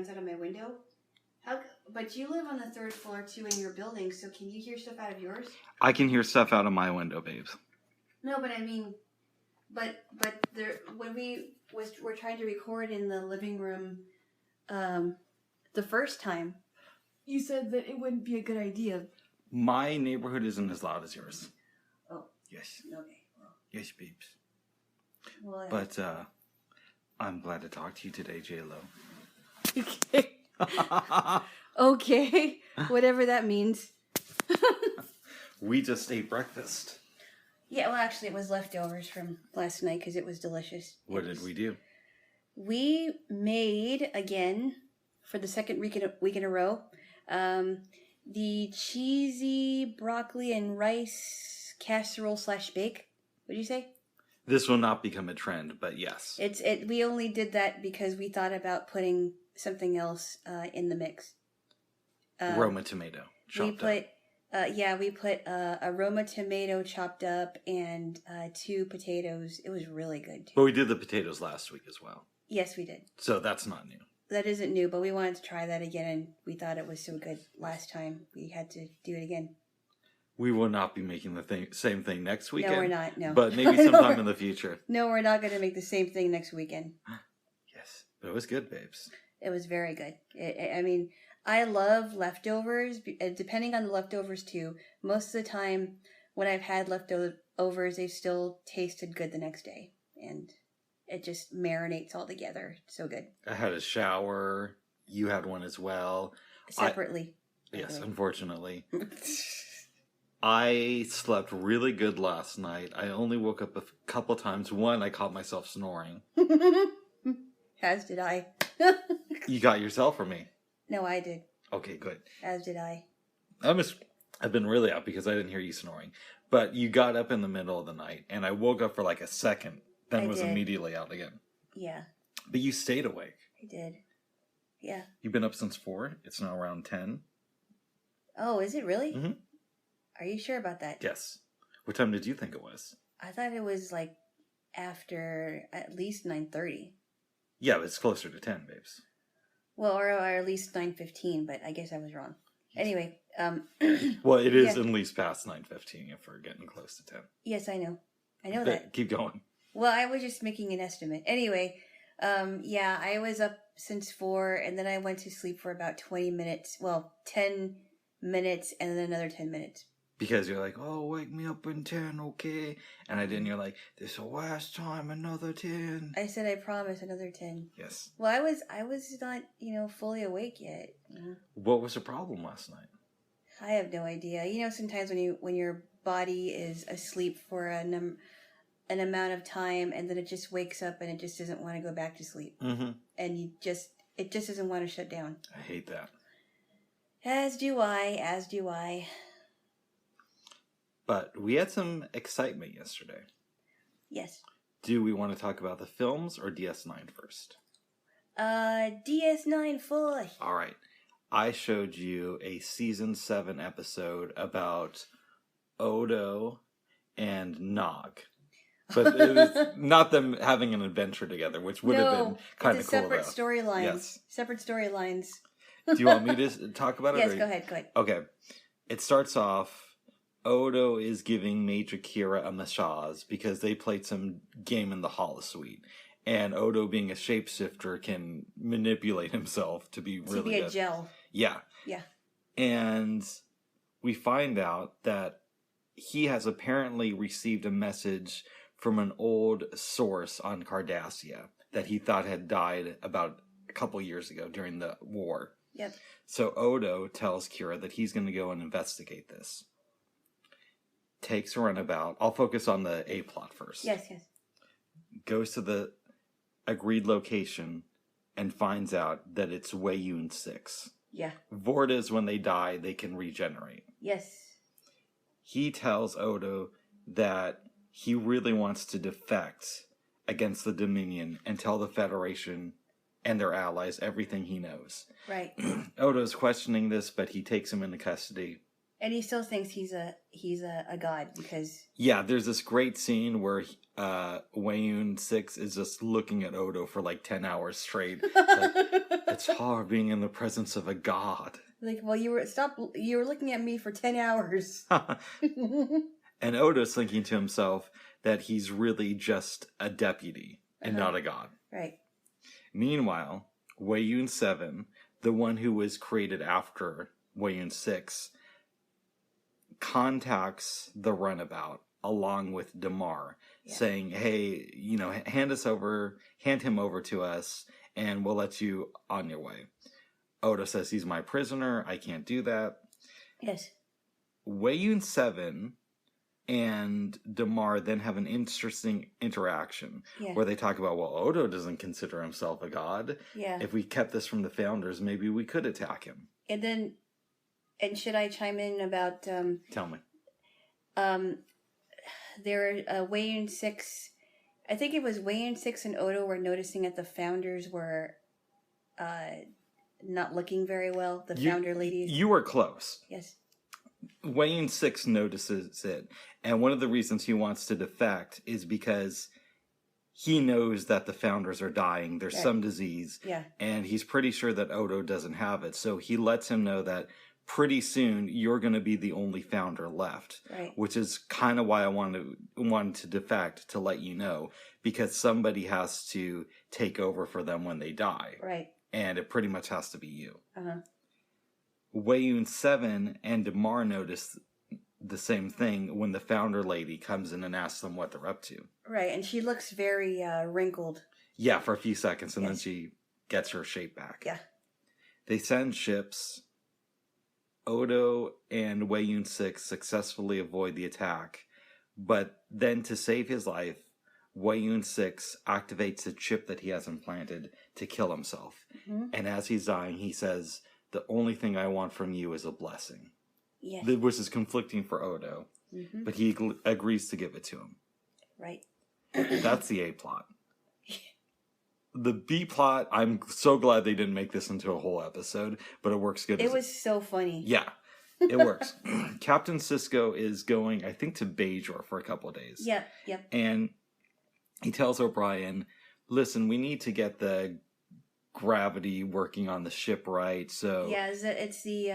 outside of my window. But you live on the 3rd floor too in your building, so can you hear stuff out of yours? I can hear stuff out of my window, babes. No, but I mean, but there when we're trying to record in the living room, the first time, you said that it wouldn't be a good idea. My neighborhood isn't as loud as yours. Oh. Yes. Okay. Well. Yes, babes. Well, but I'm glad to talk to you today, Jaylo. Okay. Okay. Whatever that means. We just ate breakfast. Yeah, well, actually, it was leftovers from last night because it was delicious. What did we do? We made, again, for the second week in a row, the cheesy broccoli and rice casserole / bake. What did you say? This will not become a trend, but yes. We only did that because we thought about putting something else in the mix. Roma tomato chopped up. We put a Roma tomato chopped up and 2 potatoes. It was really good. But we did the potatoes last week as well. Yes, we did. So that's not new. That isn't new, but we wanted to try that again, and we thought it was so good last time. We had to do it again. We will not be making the same thing next weekend. No, we're not. No. But maybe sometime in the future. No, we're not going to make the same thing next weekend. Yes. But it was good, babes. It was very good. I mean, I love leftovers, depending on the leftovers too. Most of the time, when I've had leftovers, they've still tasted good the next day. And it just marinates all together. So good. I had a shower. You had one as well. Separately. Yes, unfortunately. I slept really good last night. I only woke up a couple times. One, I caught myself snoring. As did I. You got yourself or me? No, I did. Okay, good. As did I. I've been really out because I didn't hear you snoring. But you got up in the middle of the night, and I woke up for like a second, then was immediately out again. Yeah. But you stayed awake. I did. Yeah. You've been up since 4. It's now around 10. Oh, is it really? Mm-hmm. Are you sure about that? Yes. What time did you think it was? I thought it was like after at least 9:30. Yeah, but it's closer to 10, babes. Well, or at least 9:15, but I guess I was wrong. Anyway, well, it is at least past 9:15 if we're getting close to 10. Yes, I know. I know that. Keep going. Well, I was just making an estimate. Anyway, I was up since 4, and then I went to sleep for about 20 minutes. Well, 10 minutes, and then another 10 minutes. Because you're like, oh, wake me up in 10, okay? And I didn't. You're like, this is the last time, another 10. I said I promise another 10. Yes. Well, I was not, fully awake yet. What was the problem last night? I have no idea. Sometimes when your body is asleep for an amount of time, and then it just wakes up and it just doesn't want to go back to sleep, and it just doesn't want to shut down. I hate that. As do I. But we had some excitement yesterday. Yes. Do we want to talk about the films or DS9 first? DS9 first. All right. I showed you a season 7 episode about Odo and Nog. But it was not them having an adventure together, which would have been kind of cool. Separate storylines. Yes. Separate storylines. Do you want me to talk about it? Yes, go ahead. Okay. It starts off, Odo is giving Major Kira a massage because they played some game in the holosuite. And Odo, being a shapeshifter, can manipulate himself to be really good. To be a gel. Yeah. Yeah. And we find out that he has apparently received a message from an old source on Cardassia that he thought had died about a couple years ago during the war. Yep. So Odo tells Kira that he's going to go and investigate this. Takes a runabout. I'll focus on the A plot first. Yes. Goes to the agreed location and finds out that it's Wayun 6. Yeah. Vortas, when they die, they can regenerate. Yes. He tells Odo that he really wants to defect against the Dominion and tell the Federation and their allies everything he knows. Right. Odo's questioning this, but he takes him into custody. And he still thinks he's a god because Yeah, there's this great scene where Wayun 6 is just looking at Odo for like 10 hours straight. It's hard being in the presence of a god. Like, well, you were looking at me for 10 hours. And Odo's thinking to himself that he's really just a deputy and not a god. Right. Meanwhile, Wayun 7, the one who was created after Wayun 6, contacts the runabout along with Damar, saying, hey, hand him over to us, and we'll let you on your way. Odo says he's my prisoner, I can't do that. Yes. Wayun 7 and Damar then have an interesting interaction where they talk about, well, Odo doesn't consider himself a god. Yeah. If we kept this from the founders, maybe we could attack him. And should I chime in about... Tell me. There Wayun 6... I think it was Wayun 6 and Odo were noticing that the founders were not looking very well. The founder ladies. You were close. Yes. Wayun 6 notices it. And one of the reasons he wants to defect is because he knows that the founders are dying. There's some disease. Yeah. And he's pretty sure that Odo doesn't have it. So he lets him know that pretty soon you're going to be the only founder left. Right. Which is kind of why I wanted to defect, to let you know. Because somebody has to take over for them when they die. Right. And it pretty much has to be you. Uh-huh. Wayun 7 and Damar notice the same thing when the founder lady comes in and asks them what they're up to. Right, and she looks very wrinkled. Yeah, for a few seconds, and then she gets her shape back. Yeah. They send ships. Odo and Wayun 6 successfully avoid the attack, but then to save his life, Wayun 6 activates a chip that he has implanted to kill himself. Mm-hmm. And as he's dying, he says, the only thing I want from you is a blessing. Yeah. Which is conflicting for Odo. Mm-hmm. But he agrees to give it to him. Right. That's the A plot. The B plot, I'm so glad they didn't make this into a whole episode, but it works good. It was so funny. Yeah, it works. Captain Sisko is going, I think, to Bajor for a couple of days. Yep. And he tells O'Brien, listen, we need to get the gravity working on the ship right, so... Yeah, it's the,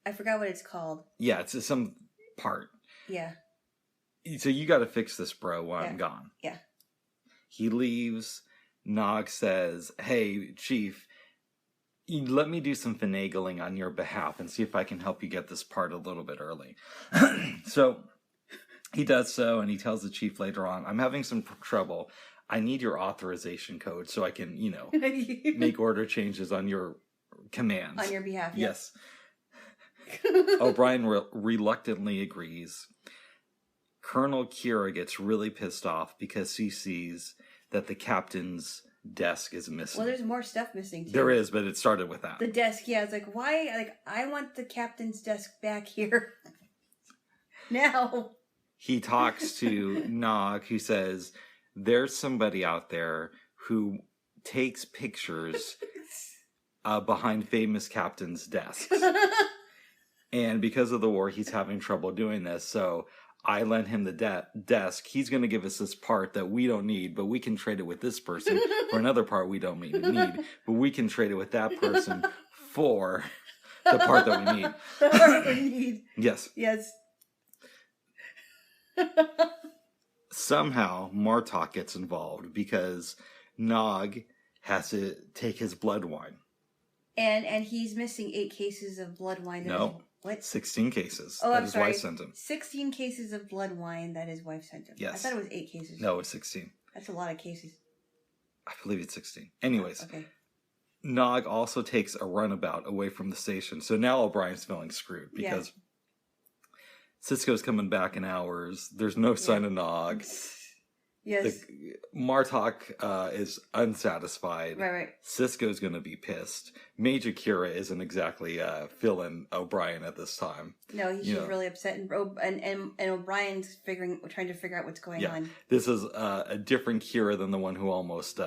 I forgot what it's called. Yeah, it's some part. Yeah. So you gotta fix this, bro, while I'm gone. Yeah. He leaves. Nog says, hey, Chief, let me do some finagling on your behalf and see if I can help you get this part a little bit early. So he does so, and he tells the Chief later on, I'm having some trouble. I need your authorization code so I can, make order changes on your commands. On your behalf, yes. O'Brien reluctantly agrees. Colonel Kira gets really pissed off because he sees that the captain's desk is missing. Well, there's more stuff missing, too. There is, but it started with that. The desk, yeah. It's like, why? Like, I want the captain's desk back here. Now. He talks to Nog, who says, there's somebody out there who takes pictures behind famous captains' desks. And because of the war, he's having trouble doing this, so... I lent him the desk. He's going to give us this part that we don't need, but we can trade it with this person for another part we don't need, but we can trade it with that person for the part that we need. The part we need. Yes. Yes. Somehow, Martok gets involved because Nog has to take his blood wine. And he's missing 8 cases of blood wine. No. What? 16 cases that his wife sent him. 16 cases of blood wine that his wife sent him. Yes. I thought it was 8 cases. No, it's 16. That's a lot of cases. I believe it's 16. Anyways. Okay. Nog also takes a runabout away from the station. So now O'Brien's feeling screwed because Sisko's coming back in hours. There's no sign of Nog. Yes. Martok is unsatisfied. Right. Sisko's going to be pissed. Major Kira isn't exactly feeling O'Brien at this time. No, he's just really upset. And O'Brien's trying to figure out what's going on. This is a different Kira than the one who almost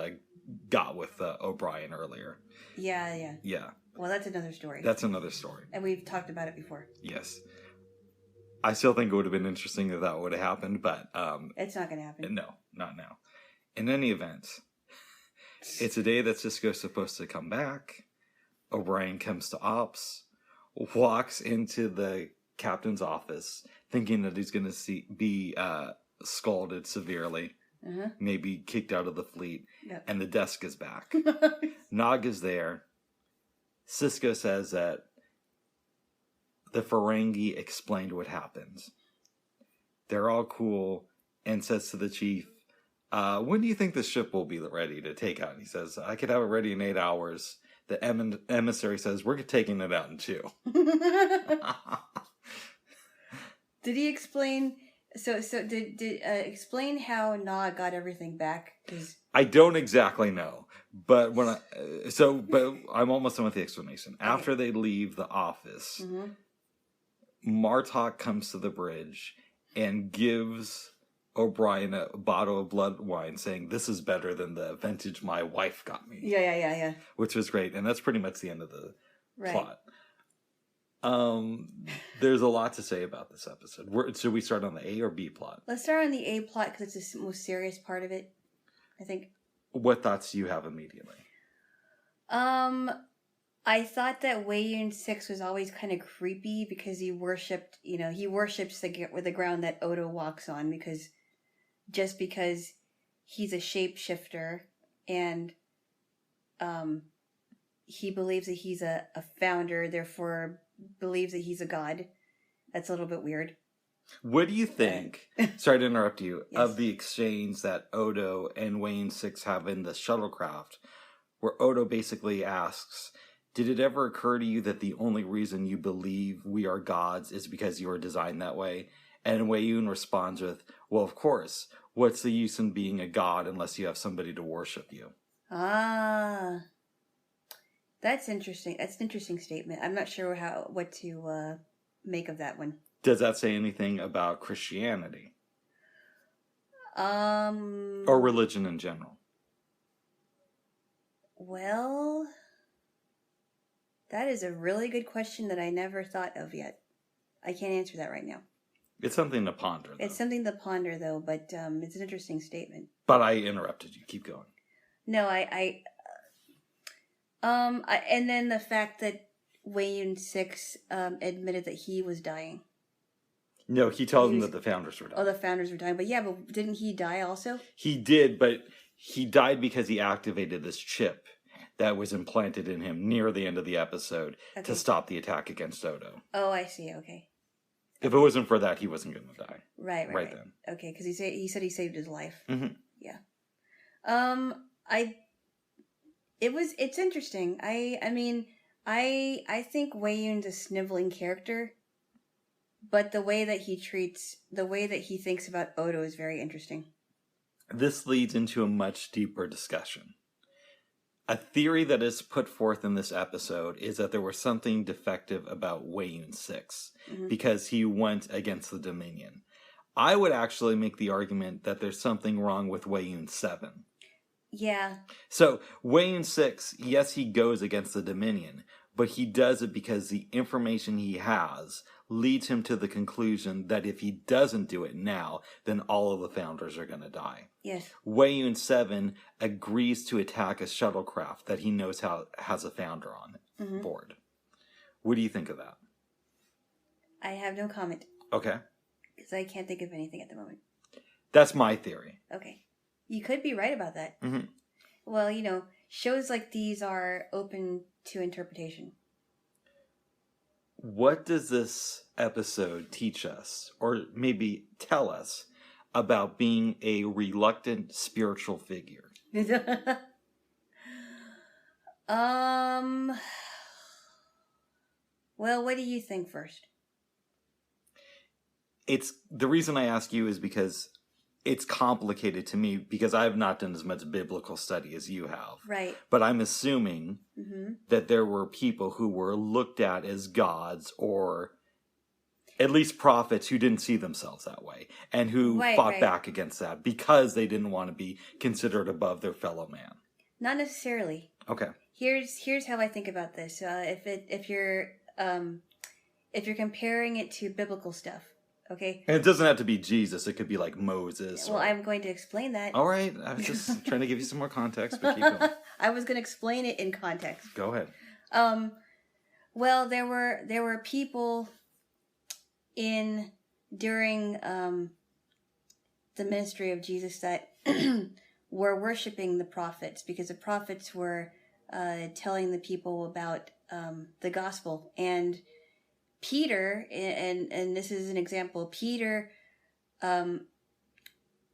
got with O'Brien earlier. Yeah. Well, that's another story. And we've talked about it before. Yes. I still think it would have been interesting if that would have happened, but it's not going to happen. No, not now. In any event, it's a day that Sisko's supposed to come back. O'Brien comes to ops, walks into the captain's office, thinking that he's going to be scalded severely, maybe kicked out of the fleet, and the desk is back. Nog is there. Sisko says that the Ferengi explained what happened. They're all cool, and says to the chief, when do you think the ship will be ready to take out? He says, I could have it ready in 8 hours. The emissary says, we're taking it out in 2. Did he explain? So did explain how Nog got everything back? 'Cause I don't exactly know, but but I'm almost done with the explanation. Okay. After they leave the office, Martok comes to the bridge and gives O'Brien a bottle of blood wine, saying, this is better than the vintage my wife got me. Yeah. Which was great, and that's pretty much the end of the plot. There's a lot to say about this episode. Should we start on the A or B plot? Let's start on the A plot because it's the most serious part of it, I think. What thoughts do you have immediately? I thought that Weiyun 6 was always kind of creepy because he worships the ground that Odo walks on because he's a shapeshifter and he believes that he's a founder, therefore believes that he's a god. That's a little bit weird. What do you think, sorry to interrupt you, yes. of the exchange that Odo and Weiyun 6 have in the shuttlecraft, where Odo basically asks, did it ever occur to you that the only reason you believe we are gods is because you are designed that way? And Weiyun responds with, well, of course. What's the use in being a god unless you have somebody to worship you? Ah, that's interesting. That's an interesting statement. I'm not sure what to make of that one. Does that say anything about Christianity? Or religion in general? Well, that is a really good question that I never thought of yet. I can't answer that right now. It's something to ponder, though. It's something to ponder, though, but it's an interesting statement. But I interrupted you. Keep going. No, and then the fact that Weiyun 6 admitted that he was dying. No, he told them that the founders were dying. Oh, the founders were dying. But yeah, but didn't he die also? He did, but he died because he activated this chip that was implanted in him near the end of the episode to stop the attack against Odo. Oh, I see. Okay. If it wasn't for that, he wasn't going to die. Right then. Okay, because he said he saved his life. Mm-hmm. Yeah. It's interesting. I mean, I think Weiyun's a sniveling character, but the way that he thinks about Odo is very interesting. This leads into a much deeper discussion. A theory that is put forth in this episode is that there was something defective about Weiyun 6 because he went against the Dominion. I would actually make the argument that there's something wrong with Weiyun 7. Yeah. So Weiyun 6, yes, he goes against the Dominion, but he does it because the information he has leads him to the conclusion that if he doesn't do it now, then all of the founders are going to die. Yes. Weiyun 7 agrees to attack a shuttlecraft that he knows has a founder on board. What do you think of that? I have no comment. Okay. Because I can't think of anything at the moment. That's my theory. Okay. You could be right about that. Mm-hmm. Well, shows like these are open to interpretation. What does this episode teach us, or maybe tell us, about being a reluctant spiritual figure? Well, what do you think first? It's the reason I ask you is because it's complicated to me because I have not done as much biblical study as you have. Right. But I'm assuming that there were people who were looked at as gods or at least prophets who didn't see themselves that way and who fought back against that because they didn't want to be considered above their fellow man. Not necessarily. Okay. Here's how I think about this. If you're comparing it to biblical stuff, Okay. And it doesn't have to be Jesus. It could be like Moses. Well, I'm going to explain that. All right. I was just trying to give you some more context, but keep going. I was going to explain it in context. Go ahead. Well, there were people during the ministry of Jesus that were worshiping the prophets, because the prophets were telling the people about the gospel. And Peter, and this is an example, Peter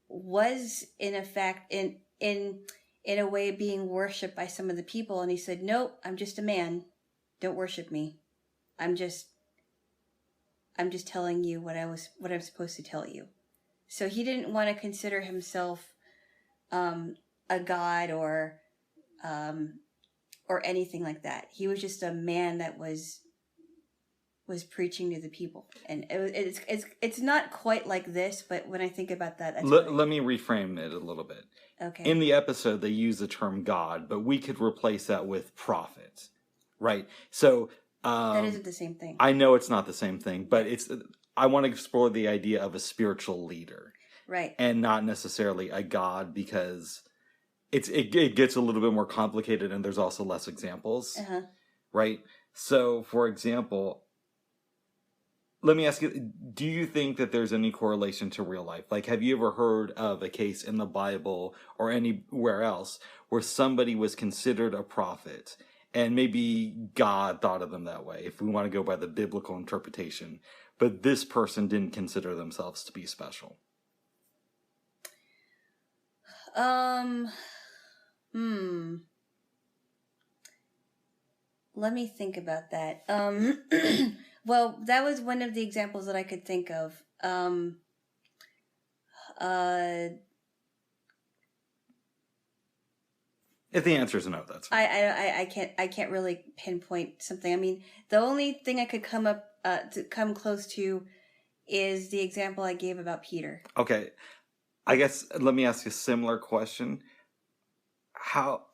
was in effect in a way being worshipped by some of the people, and he said, "Nope, I'm just a man. Don't worship me. I'm just telling you what I'm supposed to tell you." So he didn't want to consider himself a god or anything like that. He was just a man that was preaching to the people, and it's not quite like this. But when I think about that, let me reframe it a little bit. Okay. In the episode, they use the term God, but we could replace that with prophet, right? So that isn't the same thing. I know it's not the same thing, but I want to explore the idea of a spiritual leader, right? And not necessarily a god, because it gets a little bit more complicated, and there's also less examples, right? So, for example, let me ask you, do you think that there's any correlation to real life? Like, have you ever heard of a case in the Bible or anywhere else where somebody was considered a prophet and maybe God thought of them that way, if we want to go by the biblical interpretation, but this person didn't consider themselves to be special? Let me think about that. Well, that was one of the examples that I could think of. If the answer is no, that's fine. I can't really pinpoint something. I mean, the only thing I could come close to is the example I gave about Peter. Okay. I guess let me ask you a similar question. How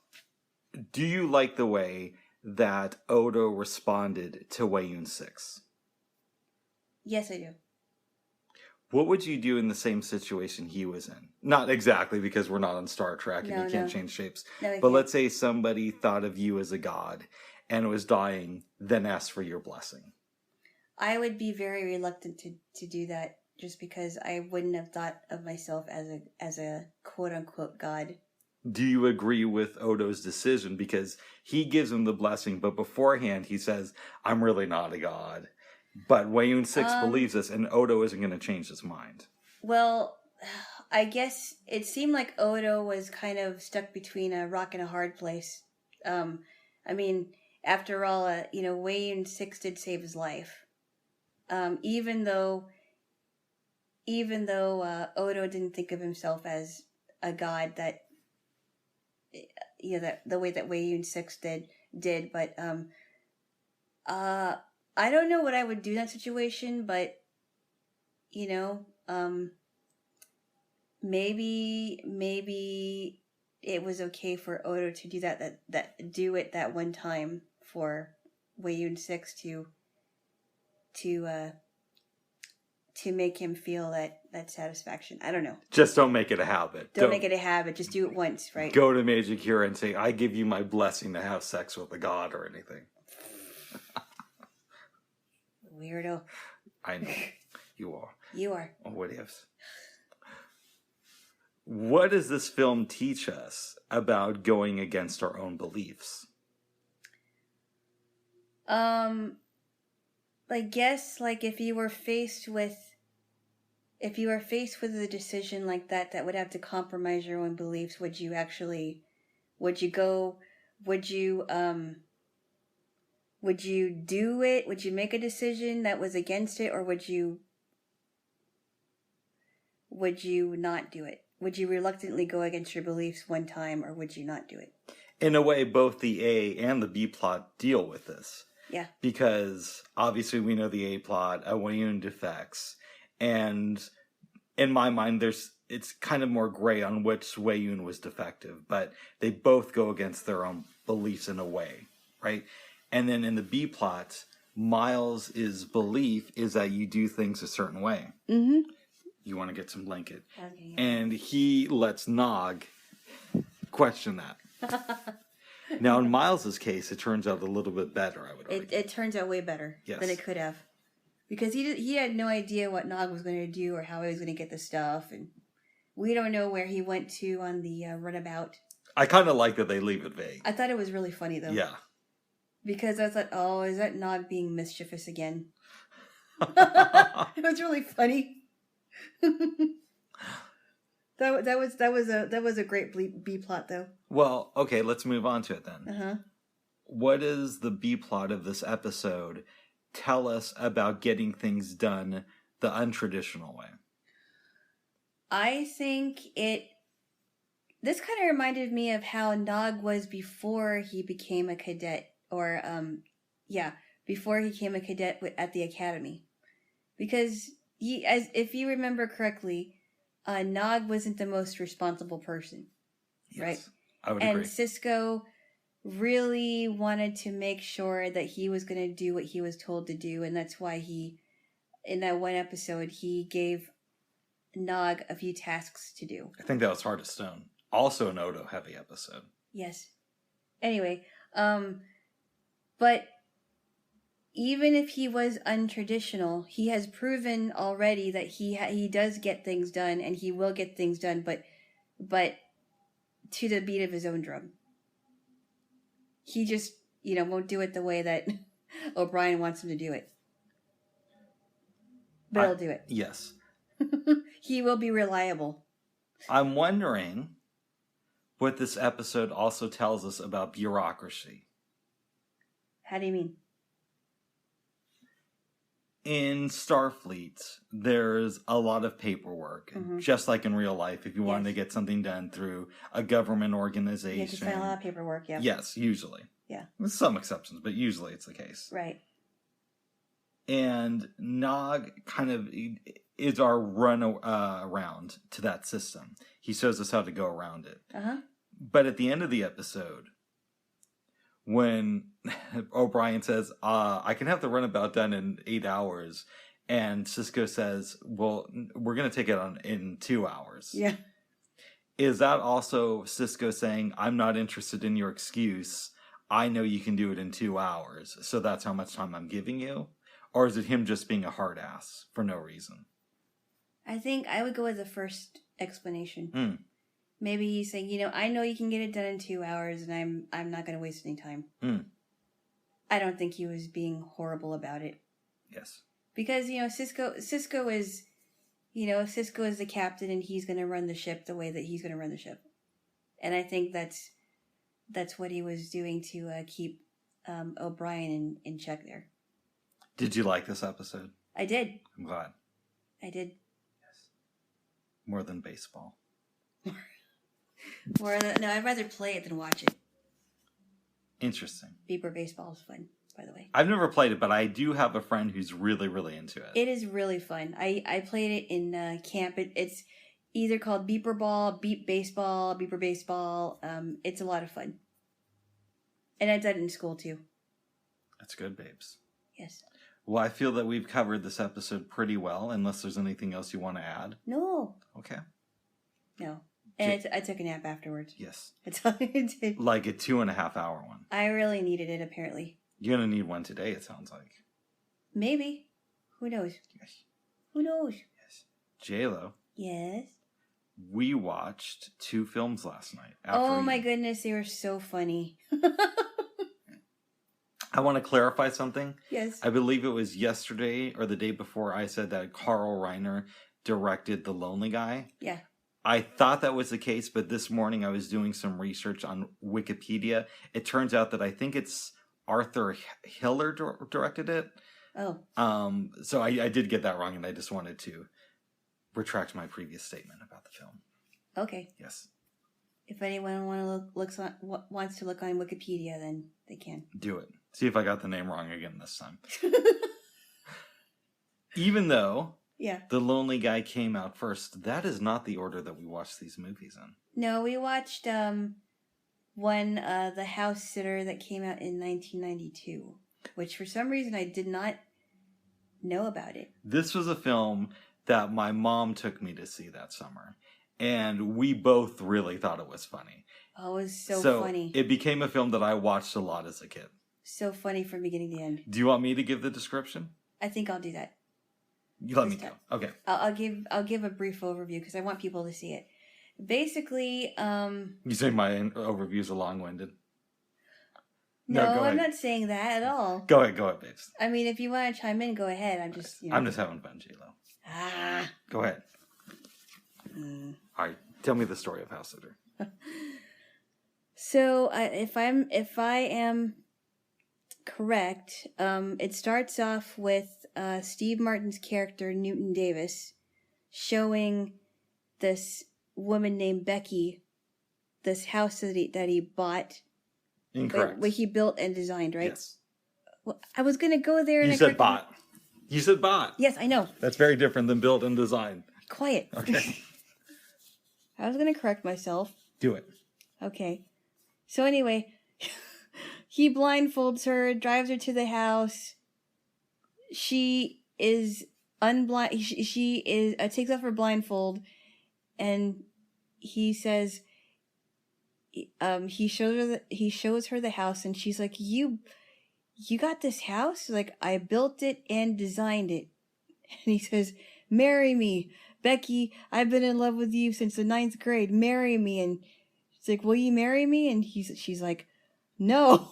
do you like the way that Odo responded to Wayun 6? Yes, I do. What would you do in the same situation he was in? Not exactly, because we're not on Star Trek and you can't change shapes. But let's say somebody thought of you as a god and was dying, then asked for your blessing. I would be very reluctant to do that, just because I wouldn't have thought of myself as a quote unquote god. Do you agree with Odo's decision? Because he gives him the blessing, but beforehand he says, "I'm really not a god." But Wayun 6 believes this, and Odo isn't going to change his mind. Well, I guess it seemed like Odo was kind of stuck between a rock and a hard place. I mean, after all, Wayun 6 did save his life. Even though Odo didn't think of himself as a god, that that the way that Wayun 6 did, but I don't know what I would do in that situation, but maybe it was okay for Odo to do do it that one time for Wayun 6 to make him feel that satisfaction. I don't know. Just don't make it a habit. Don't make it a habit. Just do it once, right? Go to Major Cura and say, "I give you my blessing to have sex with a god," or anything. Weirdo. I know. You are. You are. Oh, what ifs? What does this film teach us about going against our own beliefs? I guess, like, if you were faced with a decision like that would have to compromise your own beliefs, would you do it? Would you make a decision that was against it, or would you not do it? Would you reluctantly go against your beliefs one time, or would you not do it? In a way, both the A and the B plot deal with this. Yeah. Because obviously we know the A plot, Wayun defects, and in my mind it's kind of more gray on which Wayun was defective, but they both go against their own beliefs in a way, right? And then in the B plot, Miles' belief is that you do things a certain way. Mm-hmm. You want to get some blanket. Okay. And he lets Nog question that. Now, in Miles' case, it turns out a little bit better, I would argue. It turns out way better Yes. than it could have. Because he had no idea what Nog was going to do or how he was going to get the stuff. And we don't know where he went to on the runabout. I kind of like that they leave it vague. I thought it was really funny, though. Yeah. Because I thought, oh, is that Nog being mischievous again? It was really funny. That was a great B plot, though. Well, okay, let's move on to it then. Uh-huh. What does the B plot of this episode tell us about getting things done the untraditional way? I think this kind of reminded me of how Nog was before he became a cadet, or before he became a cadet at the academy, because if you remember correctly, Nog wasn't the most responsible person, Yes, right? I would and agree. Cisco really wanted to make sure that he was going to do what he was told to do, and that's why in that one episode, he gave Nog a few tasks to do. I think that was Heart of Stone. Also an Odo-heavy episode. Yes. Anyway, but even if he was untraditional, he has proven already that he does get things done, and he will get things done, but to the beat of his own drum. He just, won't do it the way that O'Brien wants him to do it. But he'll do it. Yes. He will be reliable. I'm wondering what this episode also tells us about bureaucracy. How do you mean? In Starfleet, there's a lot of paperwork, just like in real life. If you wanted to get something done through a government organization, You have to sign a lot of paperwork, yeah. Yes, usually. Yeah. With some exceptions, but usually it's the case. Right. And Nog kind of is our run around to that system. He shows us how to go around it. Uh-huh. But at the end of the episode, when O'Brien says, I can have the runabout done in 8 hours, and Cisco says, well, we're going to take it in 2 hours. Yeah. Is that also Cisco saying, I'm not interested in your excuse. I know you can do it in 2 hours, so that's how much time I'm giving you? Or is it him just being a hard ass for no reason? I think I would go with the first explanation. Maybe he's saying, I know you can get it done in 2 hours, and I'm not going to waste any time. I don't think he was being horrible about it. Yes. Because, Cisco is, Cisco is the captain, and he's going to run the ship the way that he's going to run the ship. And I think that's what he was doing to keep O'Brien in check there. Did you like this episode? I did. I'm glad. I did. Yes. More than baseball. No, I'd rather play it than watch it. Interesting. Beeper baseball is fun, by the way. I've never played it, but I do have a friend who's really, really into it. It is really fun. I played it in camp. It's either called Beeper Ball, Beep Baseball, Beeper Baseball. It's a lot of fun. And I did it in school, too. That's good, babes. Yes. Well, I feel that we've covered this episode pretty well, unless there's anything else you want to add. No. Okay. No. And I took a nap afterwards. Yes. That's all I did. Like a 2.5 hour one. I really needed it, apparently. You're going to need one today, it sounds like. Maybe. Who knows? Yes. Who knows? Yes. Jaylo. Yes. We watched 2 films last night. Oh my goodness, they were so funny. I want to clarify something. Yes. I believe it was yesterday or the day before I said that Carl Reiner directed The Lonely Guy. Yeah. I thought that was the case, but this morning I was doing some research on Wikipedia. It turns out that I think it's Arthur Hiller directed it. Oh. So I did get that wrong, and I just wanted to retract my previous statement about the film. Okay. Yes. If anyone wants to look on Wikipedia, then they can. Do it. See if I got the name wrong again this time. Even though The Lonely Guy came out first, that is not the order that we watched these movies in. No, we watched The House Sitter that came out in 1992. which for some reason I did not know about it. This was a film that my mom took me to see that summer, and we both really thought it was funny. Oh, it was so funny. It became a film that I watched a lot as a kid. So funny from beginning to end. Do you want me to give the description? I think I'll do that. You let me go. Okay. I'll give a brief overview because I want people to see it. Basically, You say my overviews are long-winded? No, go I'm ahead. not saying that at all. Go ahead, babes. I mean, if you want to chime in, go ahead. I'm just, I'm just having fun, Jaylo. Go ahead. All right, tell me the story of House Sitter. So, if I am correct, it starts off with Steve Martin's character Newton Davis showing this woman named Becky this house that he bought. Incorrect. What he built and designed, right? Yes. Well, I was gonna go there. And you said bought. You said bought. Yes, I know. That's very different than built and design. Quiet. Okay. I was gonna correct myself. Do it. Okay. So anyway, he blindfolds her, drives her to the house. She is unblind. She is takes off her blindfold, and he says, he shows her the house, and she's like, you got this house? Like, I built it and designed it. And he says, marry me, Becky. I've been in love with you since the 9th grade. Marry me. And she's like, will you marry me? And she's like, no.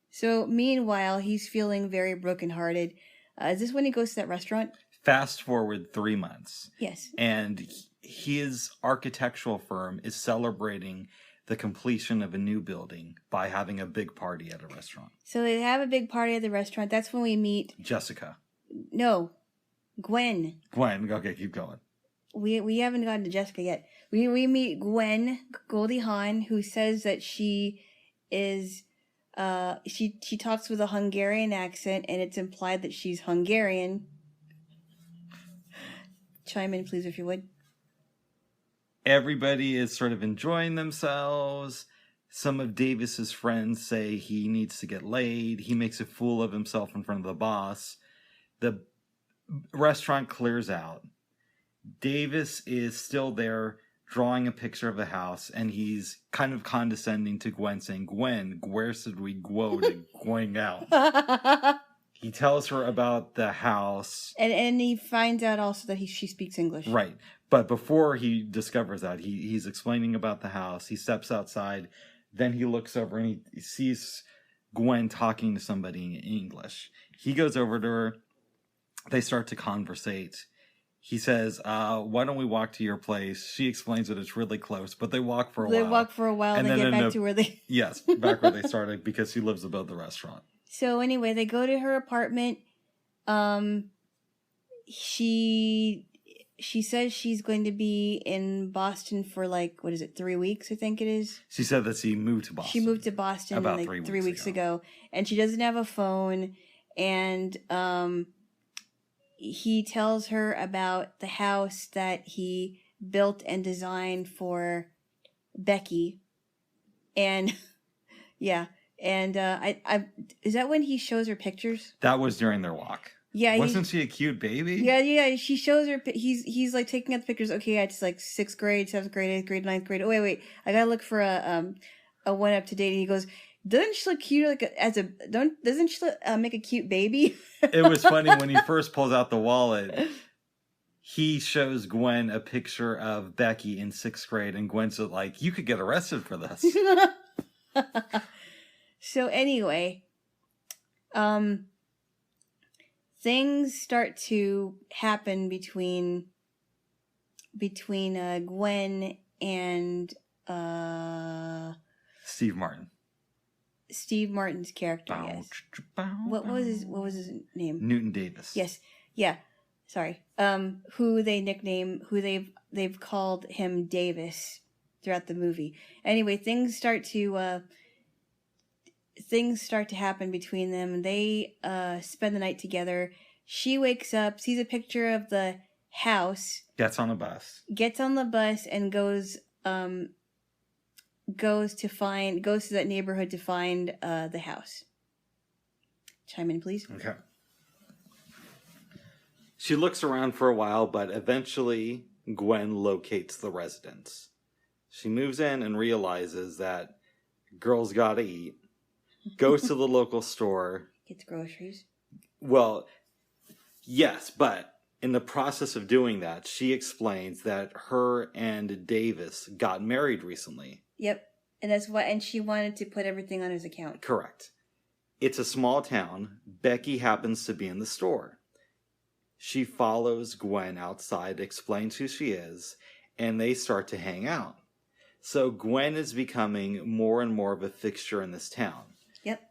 So meanwhile, he's feeling very brokenhearted. Is this when he goes to that restaurant? Fast forward 3 months. Yes. And his architectural firm is celebrating the completion of a new building by having a big party at a restaurant. So they have a big party at the restaurant. That's when we meet Jessica. No, Gwen. Gwen. Okay, keep going. We haven't gotten to Jessica yet. We meet Gwen, Goldie Hawn, who says that she is she talks with a Hungarian accent, and it's implied that she's Hungarian. Chime in, please, if you would. Everybody is sort of enjoying themselves. Some of Davis's friends say he needs to get laid. He makes a fool of himself in front of the boss. The restaurant clears out. Davis is still there drawing a picture of the house, and he's kind of condescending to Gwen, saying, Gwen, where should we go to going out? He tells her about the house. And he finds out also that she speaks English. Right. But before he discovers that, he's explaining about the house. He steps outside. Then he looks over and he sees Gwen talking to somebody in English. He goes over to her. They start to conversate. He says, why don't we walk to your place? She explains that it's really close, but they walk for a while. They walk for a while and then get back to where they... Yes, back where they started, because she lives above the restaurant. So anyway, they go to her apartment. She says she's going to be in Boston for 3 weeks, I think it is. She said that she moved to Boston. She moved to Boston about 3 weeks ago. And she doesn't have a phone. And he tells her about the house that he built and designed for Becky. And yeah. And is that when he shows her pictures? That was during their walk. Yeah, wasn't she a cute baby? Yeah. She shows her. He's taking out the pictures. Okay, it's 6th grade, 7th grade, 8th grade, 9th grade. Oh wait. I gotta look for a one up to date. And he goes, doesn't she look cute? Doesn't she make a cute baby? It was funny when he first pulls out the wallet. He shows Gwen a picture of Becky in 6th grade, and Gwen's like, "You could get arrested for this." So anyway, things start to happen between Gwen and Steve Martin. Steve Martin's character. Yes. What was his name? Newton Davis. Yes. Yeah. Sorry. Who they've called him Davis throughout the movie. Anyway, things start to happen between them. They spend the night together. She wakes up, sees a picture of the house, gets on the bus and goes goes to that neighborhood to find the house. Chime in, please. Okay. She looks around for a while, but eventually Gwen locates the residence. She moves in and realizes that girls gotta eat, goes to the local store. Gets groceries. Well, yes, but in the process of doing that, she explains that her and Davis got married recently. Yep. And she wanted to put everything on his account. Correct. It's a small town. Becky happens to be in the store. She follows Gwen outside, explains who she is, and they start to hang out. So Gwen is becoming more and more of a fixture in this town. Yep.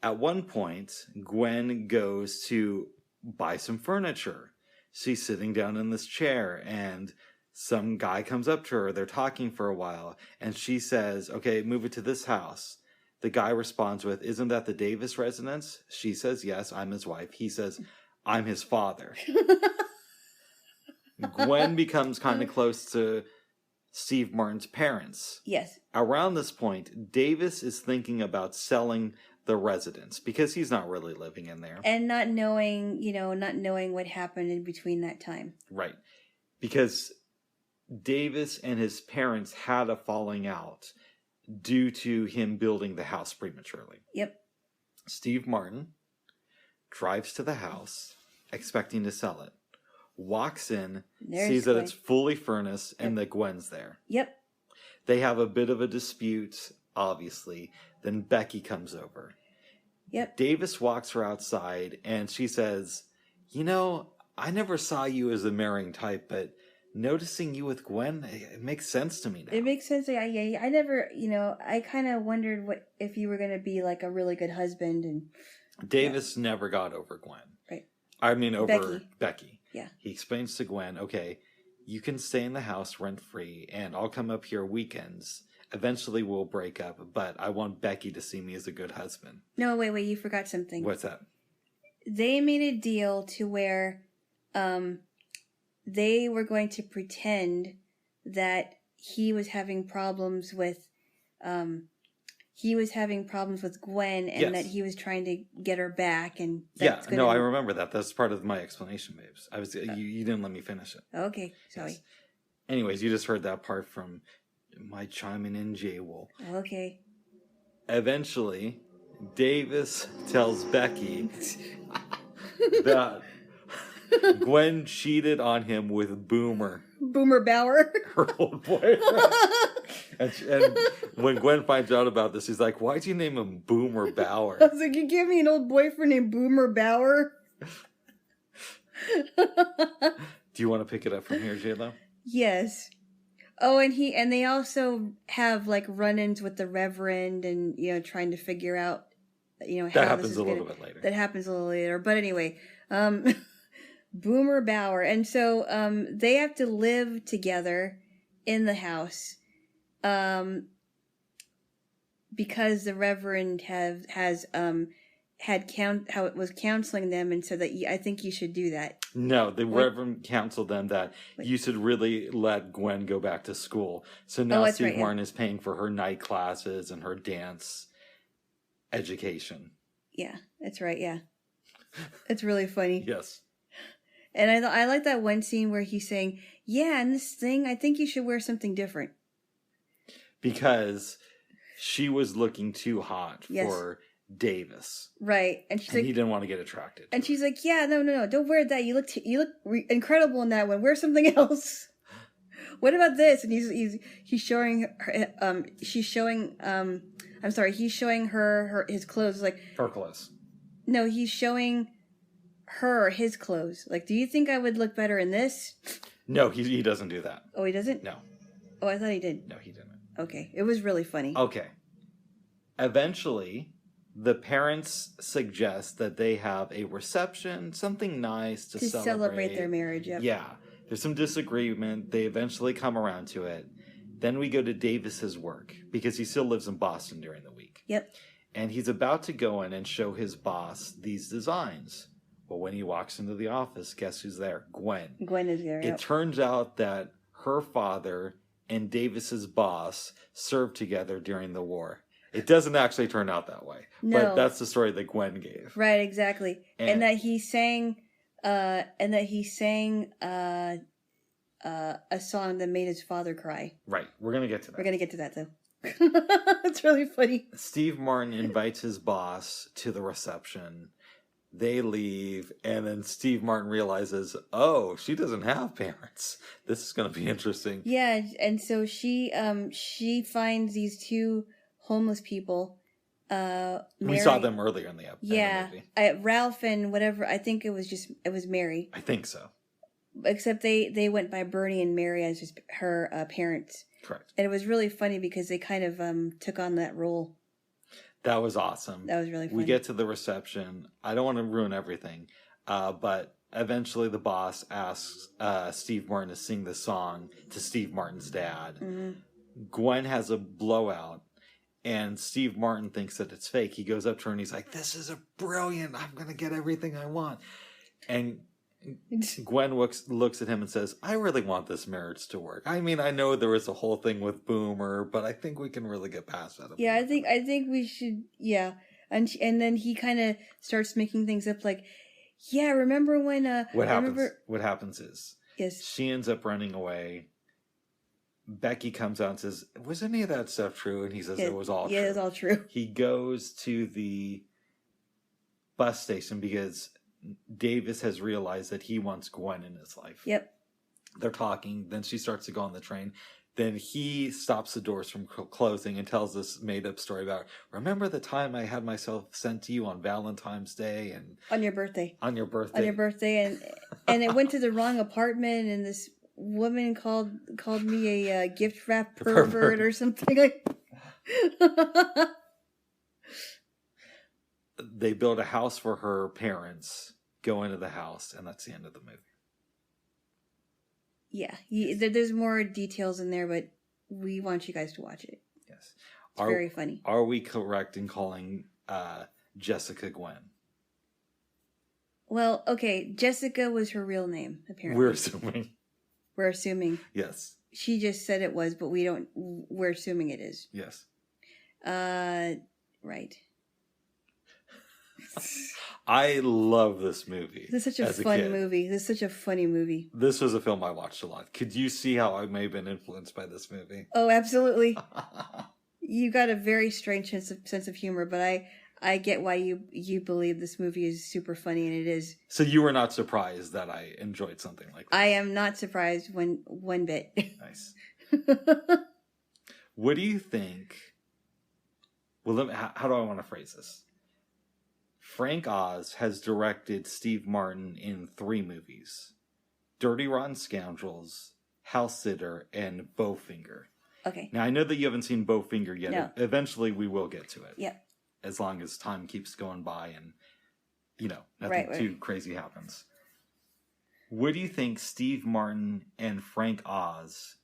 At one point, Gwen goes to buy some furniture. She's sitting down in this chair, and some guy comes up to her. They're talking for a while, and she says, okay, move it to this house. The guy responds with, isn't that the Davis residence? She says, yes, I'm his wife. He says, I'm his father. Gwen becomes kind of close to Steve Martin's parents. Yes. Around this point, Davis is thinking about selling the residence because he's not really living in there. And not knowing what happened in between that time. Right. Because Davis and his parents had a falling out due to him building the house prematurely. Yep. Steve Martin drives to the house expecting to sell it. Walks in, sees that it's fully furnished, and that Gwen's there. Yep. They have a bit of a dispute, obviously. Then Becky comes over. Yep. Davis walks her outside, and she says, I never saw you as a marrying type, but noticing you with Gwen, it makes sense to me now. It makes sense. I never, I kind of wondered if you were going to be like a really good husband. And Davis never got over Gwen. Right. I mean, over Becky. Yeah. He explains to Gwen, okay, you can stay in the house rent-free, and I'll come up here weekends. Eventually we'll break up, but I want Becky to see me as a good husband. No, wait, you forgot something. What's that? They made a deal to where they were going to pretend that he was having problems with Gwen, and that he was trying to get her back, and I remember that. That's part of my explanation, babes. You didn't let me finish it. Okay, sorry. Yes. Anyways, you just heard that part from my chiming in Jaylo. Okay. Eventually, Davis tells Becky that Gwen cheated on him with Boomer Bauer, her old boyfriend. and when Gwen finds out about this, she's like, why'd you name him Boomer Bauer? I was like, you gave me an old boyfriend named Boomer Bauer? Do you want to pick it up from here, Jaylo? Yes. Oh, and they also have like run-ins with the Reverend, and trying to figure out how that happens a little bit later. That happens a little later. But anyway, Boomer Bauer, and so they have to live together in the house, because the Reverend was counseling them, and said that I think you should do that. No, the Reverend counseled them that you should really let Gwen go back to school. So now Steve Martin is paying for her night classes and her dance education. Yeah, that's right. Yeah, it's really funny. Yes. And I like that one scene where he's saying, "Yeah, and this thing, I think you should wear something different." Because she was looking too hot for Davis, right? And he didn't want to get attracted. And she's like, "Yeah, no, don't wear that. You look incredible in that one. Wear something else. What about this?" And he's showing her. He's showing her his clothes. Like her clothes. No, he's showing her his clothes. Like, do you think I would look better in this? No, he doesn't do that. Oh, he doesn't? No. Oh, I thought he did. No, he didn't. Okay, it was really funny. Okay. Eventually, the parents suggest that they have a reception, something nice to celebrate their marriage. Yep. Yeah. There's some disagreement. They eventually come around to it. Then we go to Davis's work, because he still lives in Boston during the week. Yep. And he's about to go in and show his boss these designs. Well, when he walks into the office, guess who's there? Gwen. Gwen is there. It turns out that her father and Davis's boss served together during the war. It doesn't actually turn out that way. No. But that's the story that Gwen gave. Right, exactly. And that he sang a song that made his father cry. Right. We're going to get to that. We're going to get to that, though. It's really funny. Steve Martin invites his boss to the reception. They leave, and then Steve Martin realizes, oh, she doesn't have parents. This is going to be interesting. Yeah, and so she finds these two homeless people. We saw them earlier in the episode. Yeah, Ralph and whatever. I think it was Mary. I think so. Except they went by Bernie and Mary as just her parents. Correct. And it was really funny because they kind of took on that role. That was awesome. That was really funny. We get to the reception. I don't want to ruin everything, but eventually the boss asks Steve Martin to sing the song to Steve Martin's dad. Mm-hmm. Gwen has a blowout, and Steve Martin thinks that it's fake. He goes up to her and he's like, "This is brilliant. I'm going to get everything I want." And Gwen looks at him and says, "I really want this marriage to work. I mean, I know there was a whole thing with Boomer, but I think we can really get past that." Yeah, I think we should. Yeah, and then he kind of starts making things up like, "Yeah, remember when?" What happens is, yes, she ends up running away. Becky comes out and says, "Was any of that stuff true?" And he says, "It was all true." Yeah, it was all true. He goes to the bus station because Davis has realized that he wants Gwen in his life. Yep. They're talking. Then she starts to go on the train. Then he stops the doors from closing and tells this made-up story about, "Remember the time I had myself sent to you on Valentine's Day and on your birthday, and it went to the wrong apartment, and this woman called me a gift wrap pervert or something like." They build a house for her parents, go into the house, and that's the end of the movie. Yeah, there's more details in there, but we want you guys to watch it. Yes. It's very funny. Are we correct in calling Jessica Gwen? Well, okay, Jessica was her real name, apparently. We're assuming. Yes. She just said it was, but we're assuming it is. Yes. Right. I love this movie. This is such a fun movie. This is such a funny movie. This was a film I watched a lot. Could you see how I may have been influenced by this movie? Oh, absolutely. You got a very strange sense of humor, but I get why you believe this movie is super funny, and it is. So you were not surprised that I enjoyed something like this? I am not surprised one bit. Nice. What do you think? Well, how do I want to phrase this? Frank Oz has directed Steve Martin in 3 movies: Dirty Rotten Scoundrels, Housesitter, and Bowfinger. Okay. Now, I know that you haven't seen Bowfinger yet. No. Eventually, we will get to it. Yeah. As long as time keeps going by and, nothing too crazy happens. What do you think Steve Martin and Frank Oz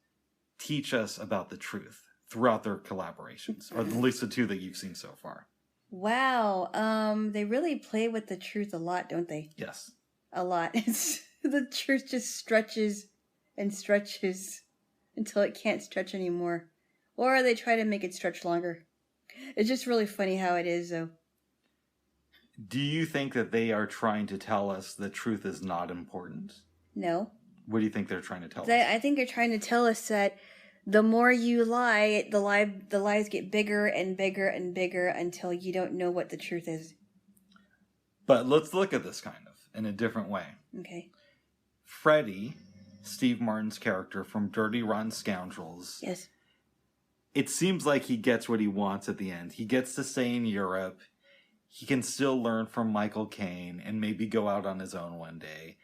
teach us about the truth throughout their collaborations? Or at least the 2 that you've seen so far. Wow. They really play with the truth a lot, don't they? Yes. A lot. The truth just stretches and stretches until it can't stretch anymore. Or they try to make it stretch longer. It's just really funny how it is, though. Do you think that they are trying to tell us that truth is not important? No. What do you think they're trying to tell us? I think they're trying to tell us that the more you lie, the lies get bigger and bigger and bigger until you don't know what the truth is. But let's look at this kind of in a different way. Okay. Freddie, Steve Martin's character from Dirty Rotten Scoundrels. Yes. It seems like he gets what he wants at the end. He gets to stay in Europe. He can still learn from Michael Caine and maybe go out on his own one day.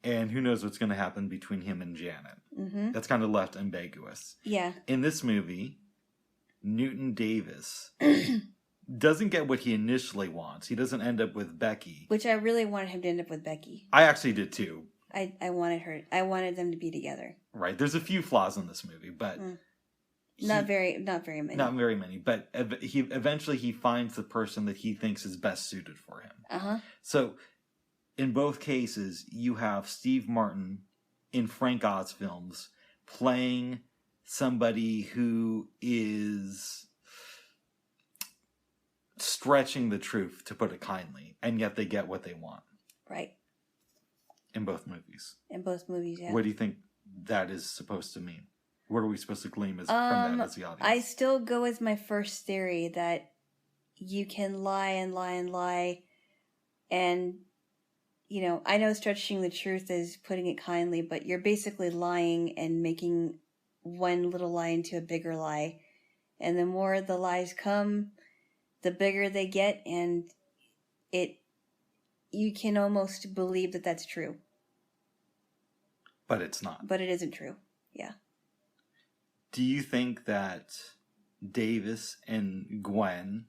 And who knows what's going to happen between him and Janet. Mm-hmm. That's kind of left ambiguous. Yeah. In this movie, Newton Davis doesn't get what he initially wants. He doesn't end up with Becky. Which I really wanted him to end up with Becky. I actually did too. I wanted them to be together. Right. There's a few flaws in this movie, but... Not very many. Not very many, but he eventually finds the person that he thinks is best suited for him. Uh-huh. So... in both cases, you have Steve Martin in Frank Oz films playing somebody who is stretching the truth, to put it kindly, and yet they get what they want. Right. In both movies. In both movies, yeah. What do you think that is supposed to mean? What are we supposed to glean from that as the audience? I still go with my first theory that you can lie and lie and lie, and, you know, I know stretching the truth is putting it kindly, but you're basically lying and making one little lie into a bigger lie. And the more the lies come, the bigger they get, and you can almost believe that that's true. But it's not. But it isn't true. Yeah. Do you think that Davis and Gwen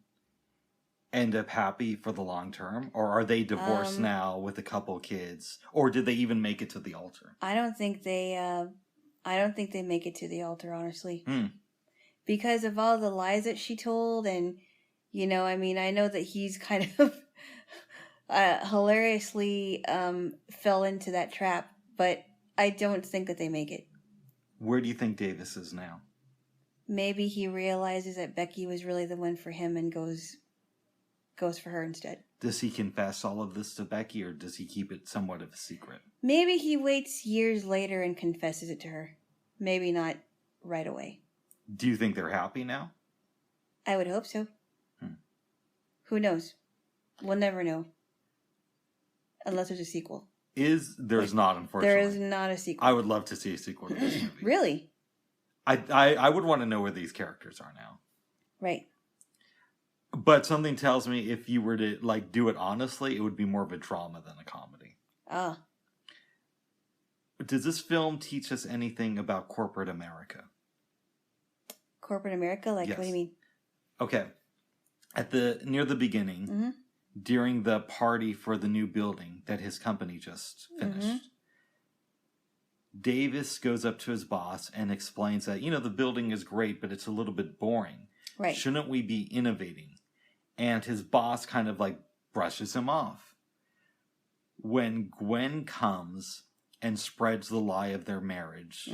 end up happy for the long term? Or are they divorced now with a couple kids? Or did they even make it to the altar? I don't think they make it to the altar, honestly. Mm. Because of all the lies that she told, and, you know, I mean, I know that he's kind of hilariously fell into that trap, but I don't think that they make it. Where do you think Davis is now? Maybe he realizes that Becky was really the one for him and goes for her instead. Does he confess all of this to Becky, or does he keep it somewhat of a secret? Maybe he waits years later and confesses it to her. Maybe not right away. Do you think they're happy now? I would hope so. Who knows? We'll never know. Unless there's a sequel. There's not, unfortunately. There is not a sequel. I would love to see a sequel to this movie. Really? I would want to know where these characters are now. Right. But something tells me if you were to do it honestly, it would be more of a drama than a comedy. Ah. Does this film teach us anything about corporate America? Corporate America? Like, yes. What do you mean? Okay. Near the beginning, during the party for the new building that his company just finished, Davis goes up to his boss and explains that, the building is great, but it's a little bit boring. Right. Shouldn't we be innovating? And his boss kind of brushes him off. When Gwen comes and spreads the lie of their marriage,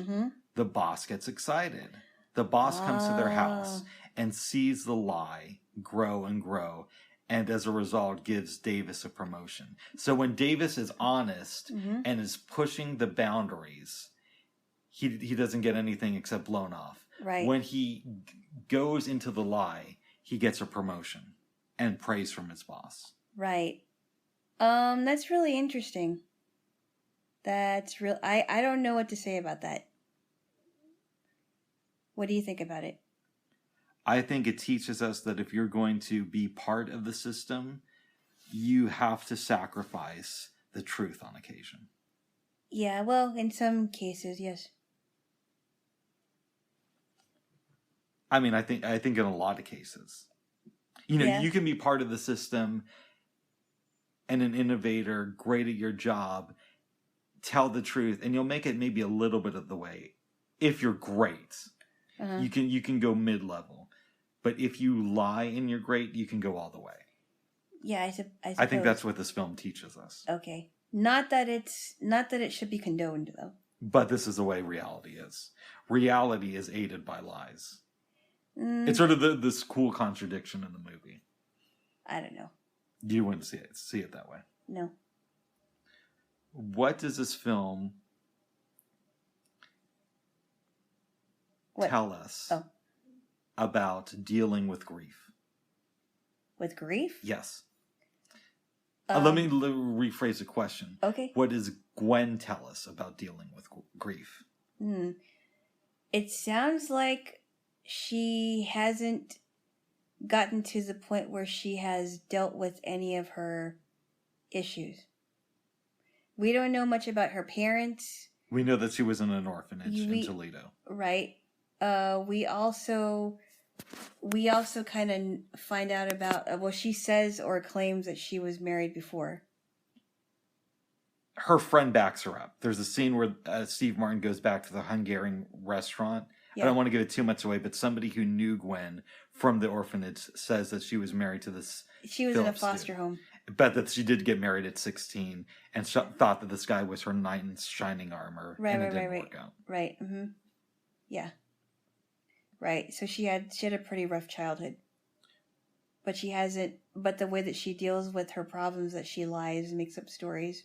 the boss gets excited. The boss comes to their house and sees the lie grow and grow, and as a result gives Davis a promotion. So when Davis is honest and is pushing the boundaries, he doesn't get anything except blown off. Right. When he goes into the lie, he gets a promotion and praise from his boss. Right. That's really interesting. That's real. I don't know what to say about that. What do you think about it? I think it teaches us that if you're going to be part of the system, you have to sacrifice the truth on occasion. Yeah, well, in some cases, yes. I mean, I think in a lot of cases. You can be part of the system and an innovator, great at your job, tell the truth, and you'll make it maybe a little bit of the way. If you're great, you can go mid-level. But if you lie and you're great, you can go all the way. Yeah, I suppose. I think that's what this film teaches us. Okay. Not that it should be condoned, though. But this is the way reality is. Reality is aided by lies. It's sort of this cool contradiction in the movie. I don't know. You wouldn't see it that way. No. What does this film tell us about dealing with grief? With grief? Yes. Let me rephrase the question. Okay. What does Gwen tell us about dealing with grief? It sounds like she hasn't gotten to the point where she has dealt with any of her issues. We don't know much about her parents. We know that she was in an orphanage in Toledo. Right. We also kind of find out about, she says or claims that she was married before. Her friend backs her up. There's a scene where Steve Martin goes back to the Hungarian restaurant. Yeah. I don't want to give it too much away, but somebody who knew Gwen from the orphanage says that she was married to this. She was in a foster home. But that she did get married at 16 and thought that this guy was her knight in shining armor. Right, and it right, didn't right. work out. Right. Yeah. Right. So she had a pretty rough childhood. But she hasn't. But the way that she deals with her problems, that she lies and makes up stories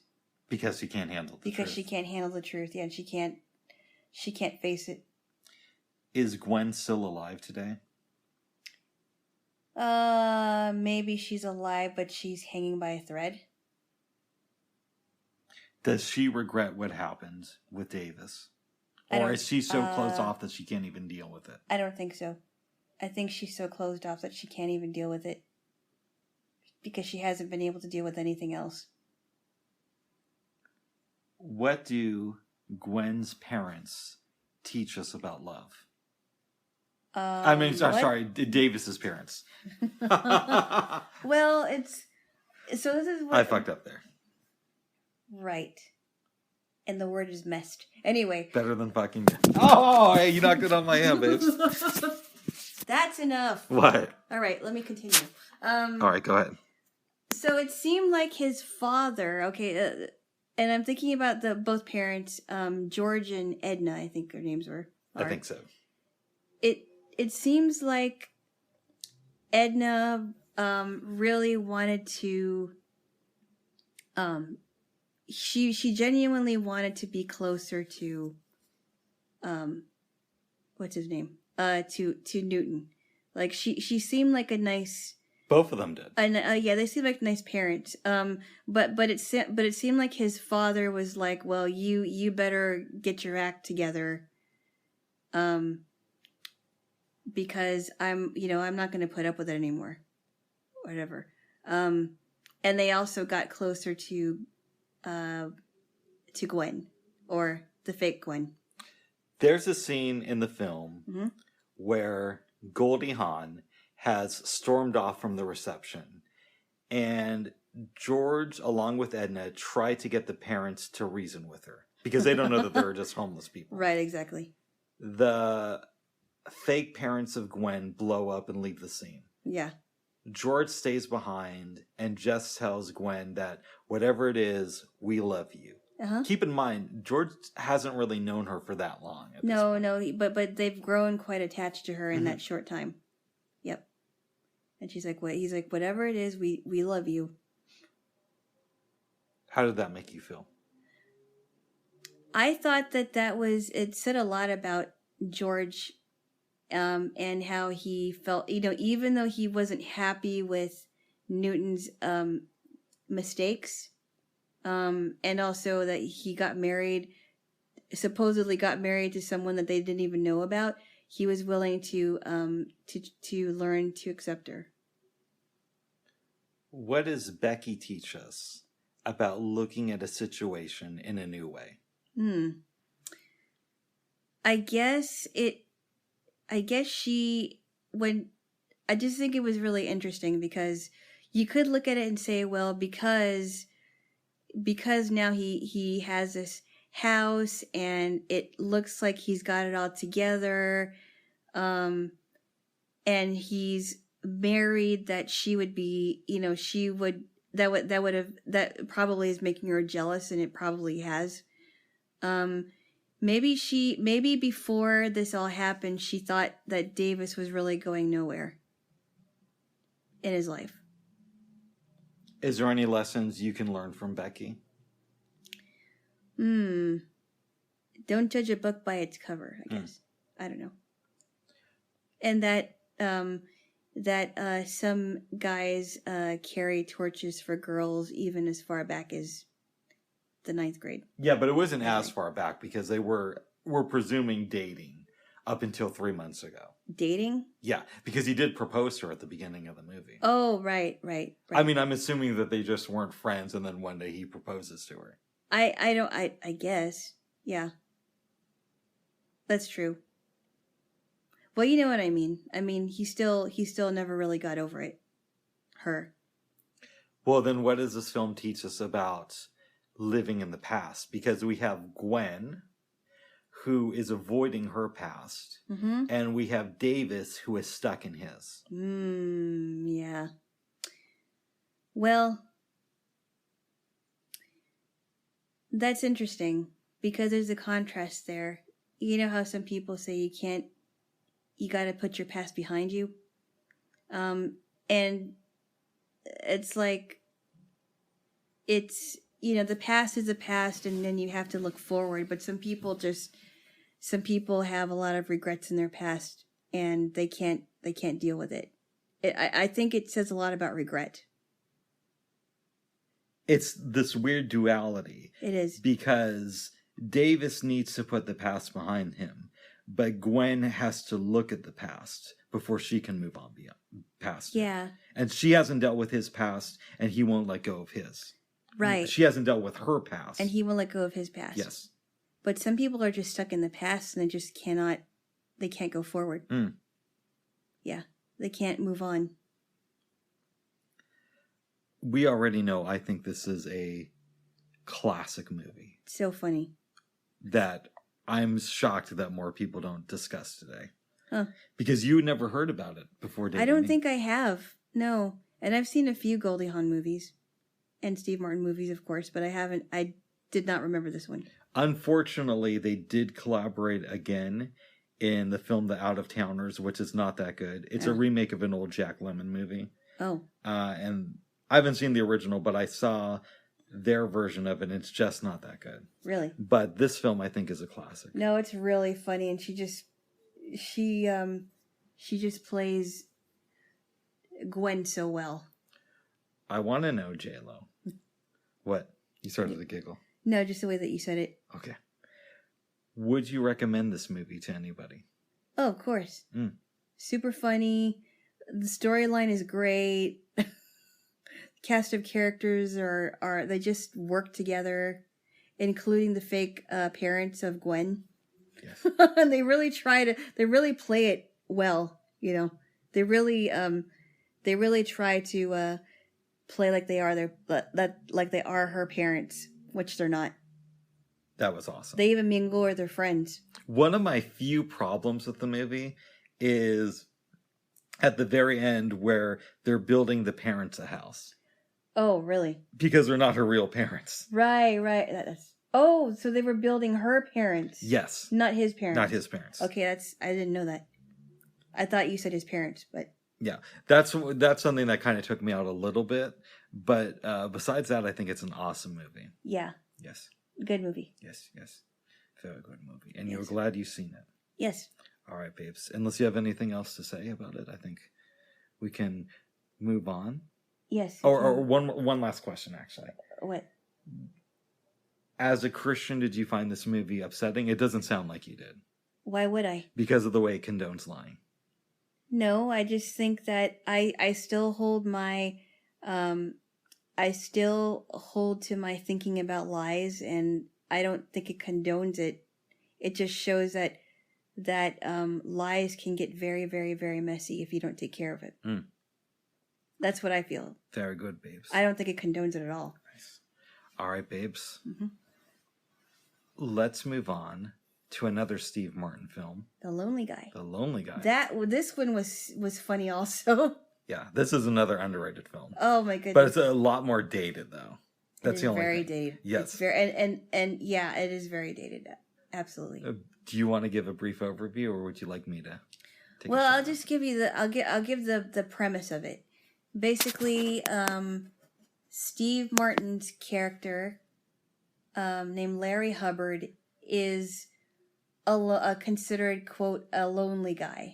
Because she can't handle the because truth. she can't handle the truth. Yeah, and she can't face it. Is Gwen still alive today? Maybe she's alive, but she's hanging by a thread. Does she regret what happened with Davis? Or is she so closed off that she can't even deal with it? I don't think so. I think she's so closed off that she can't even deal with it. Because she hasn't been able to deal with anything else. What do Gwen's parents teach us about love? Sorry, Davis's parents. Well, so this is what I fucked up there. Right. And the word is messed. Anyway. Better than fucking. Oh, hey, you knocked it on my head, bitch. That's enough. What? All right, let me continue. All right, go ahead. So it seemed like his father, okay, and I'm thinking about both parents, George and Edna, I think their names were. I think so. It seems like Edna really wanted to. She genuinely wanted to be closer to. What's his name? To Newton, like she seemed like a nice. Both of them did. And yeah, they seemed like nice parents. But it seemed like his father was like, well, you better get your act together. Because I'm not going to put up with it anymore. Whatever. And they also got closer to Gwen, or the fake Gwen. There's a scene in the film where Goldie Hawn has stormed off from the reception, and George, along with Edna, try to get the parents to reason with her because they don't know that they're just homeless people. Right, exactly. The fake parents of Gwen blow up and leave the scene. Yeah. George stays behind and just tells Gwen that whatever it is, we love you. Uh-huh. Keep in mind, George hasn't really known her for that long. No, but they've grown quite attached to her in that short time. Yep. And she's like, "What?" He's like, "Whatever it is, we love you." How did that make you feel? I thought it said a lot about George, and how he felt. Even though he wasn't happy with Newton's mistakes, and also that he supposedly got married to someone that they didn't even know about. He was willing to learn to accept her. What does Becky teach us about looking at a situation in a new way? I just think it was really interesting because you could look at it and say, well, because now he has this house and it looks like he's got it all together, and he's married, that she would be, that probably is making her jealous, and it probably has. Maybe before this all happened, she thought that Davis was really going nowhere in his life. Is there any lessons you can learn from Becky? Don't judge a book by its cover, I guess. I don't know. And that some guys carry torches for girls even as far back as the 9th grade. Yeah, but it wasn't as far back because they were presuming dating up until 3 months ago. Dating? Yeah, because he did propose to her at the beginning of the movie. Oh, right. I mean, I'm assuming that they just weren't friends, and then one day he proposes to her. I guess. Yeah. That's true. Well, you know what I mean. I mean, he still never really got over it. Her. Well, then what does this film teach us about living in the past? Because we have Gwen, who is avoiding her past, and we have Davis, who is stuck in his. Yeah. Well, that's interesting because there's a contrast there. You know how some people say you you got to put your past behind you. And it's like, it's, the past is the past, and then you have to look forward. But some people have a lot of regrets in their past, and they can't deal with it. I think it says a lot about regret. It's this weird duality. It is. Because Davis needs to put the past behind him, but Gwen has to look at the past before she can move on past it. Yeah. And she hasn't dealt with his past, and he won't let go of his. Right. She hasn't dealt with her past. And he won't let go of his past. Yes. But some people are just stuck in the past, and they can't go forward. Yeah. They can't move on. We already know, I think this is a classic movie. So funny. That I'm shocked that more people don't discuss today. Huh. Because you never heard about it before, did you? I don't think I have. No. And I've seen a few Goldie Hawn movies. And Steve Martin movies, of course. But I did not remember this one. Unfortunately, they did collaborate again in the film The Out of Towners, which is not that good. It's a remake of an old Jack Lemmon movie. Oh. And I haven't seen the original, but I saw their version of it, and it's just not that good. Really? But this film, I think, is a classic. No, it's really funny, and she just plays Gwen so well. I want to know, Jaylo. What? You started to giggle. No, just the way that you said it. Okay. Would you recommend this movie to anybody? Oh, of course. Super funny. The storyline is great. Cast of characters are they just work together, including the fake parents of Gwen. Yes. And they really play it well. They really try to play like they are her parents, which they're not. That was awesome. They even mingle with their friends. One of my few problems with the movie is at the very end where they're building the parents a house. Oh, really? Because they're not her real parents. Right. So they were building her parents. Yes. Not his parents. Not his parents. Okay, I didn't know that. I thought you said his parents, but... Yeah, that's something that kind of took me out a little bit. But besides that, I think it's an awesome movie. Yeah. Yes. Good movie. Yes. Very good movie. And you're glad you've seen it. Yes. All right, babes. Unless you have anything else to say about it, I think we can move on. Yes. Or one last question, actually. What? As a Christian, did you find this movie upsetting? It doesn't sound like you did. Why would I? Because of the way it condones lying. No, I just think that I still hold my... I still hold to my thinking about lies, and I don't think it condones it. It just shows that lies can get very, very, very messy if you don't take care of it. That's what I feel. Very good, babes. I don't think it condones it at all. Nice. All right, babes. Mm-hmm. Let's move on to another Steve Martin film. The Lonely Guy. The Lonely Guy. This one was funny also. Yeah, this is another underrated film. Oh my goodness! But it's a lot more dated, though. That's the only very thing. Dated. Yes, it's very and yeah, it is very dated. Absolutely. Do you want to give a brief overview, or would you like me to? Well, I'll just give you I'll give the premise of it. Basically, Steve Martin's character, named Larry Hubbard, is considered, quote, a lonely guy.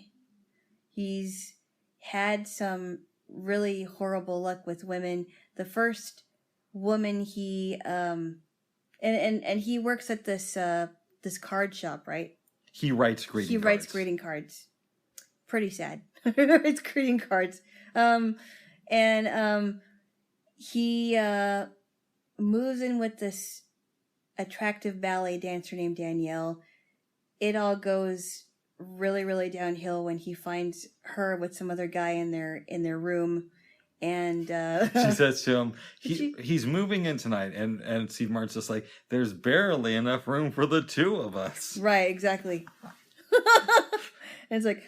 He's had some really horrible luck with women. The first woman he and he works at this card shop, right? He writes greeting cards. He writes greeting cards. Pretty sad. He writes greeting cards. He moves in with this attractive ballet dancer named Danielle. It all goes really, really downhill when he finds her with some other guy in their room, and she says to him, he's moving in tonight, and Steve Martin's just like, there's barely enough room for the two of us. Right, exactly. And it's like,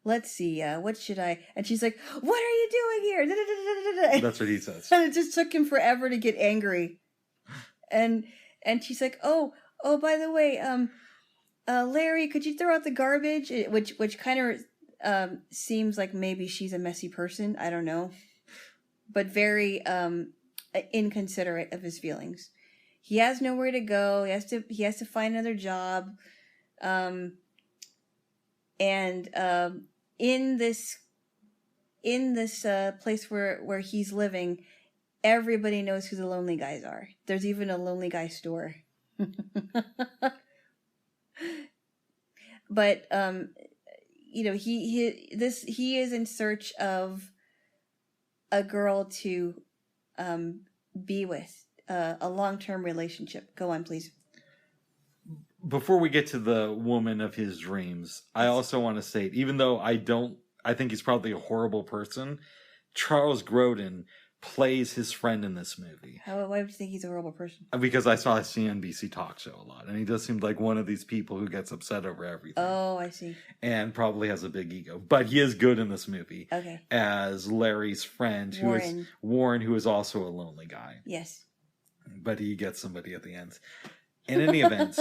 let's see, what should I? And she's like, what are you doing here? That's what he says. And it just took him forever to get angry. And she's like, oh, by the way, Larry, could you throw out the garbage? Which kind of seems like maybe she's a messy person. I don't know, but very inconsiderate of his feelings. He has nowhere to go. He has to find another job. And in this place where he's living, everybody knows who the lonely guys are. There's even a lonely guy store. But he is in search of a girl to be with, a long-term relationship. Go on, please. Before we get to the woman of his dreams, I also want to say, even though I think he's probably a horrible person, Charles Grodin plays his friend in this movie. Why would you think he's a horrible person? Because I saw a CNBC talk show a lot, and he does seem like one of these people who gets upset over everything. Oh, I see. And probably has a big ego. But he is good in this movie. Okay. As Larry's friend, Warren, who is also a lonely guy. Yes. But he gets somebody at the end. In any event,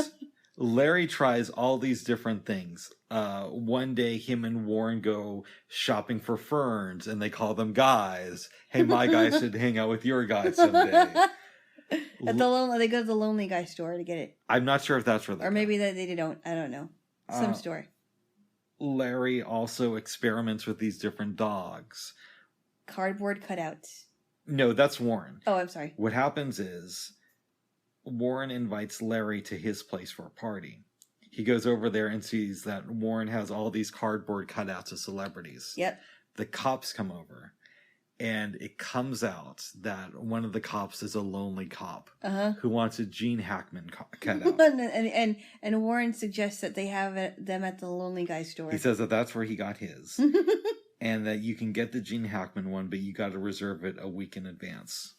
Larry tries all these different things. One day, him and Warren go shopping for ferns, and they call them guys. Hey, my guy should hang out with your guy someday. They go to the lonely guy store to get it. I'm not sure if that's where they or maybe they don't. I don't know. Some store. Larry also experiments with these different dogs. Cardboard cutouts. No, that's Warren. Oh, I'm sorry. What happens is Warren invites Larry to his place for a party. He goes over there and sees that Warren has all these cardboard cutouts of celebrities. Yep. The cops come over, and it comes out that one of the cops is a lonely cop who wants a Gene Hackman cutout. and Warren suggests that they have them at the lonely guy store. He says that that's where he got his. And that you can get the Gene Hackman one, but you got to reserve it a week in advance.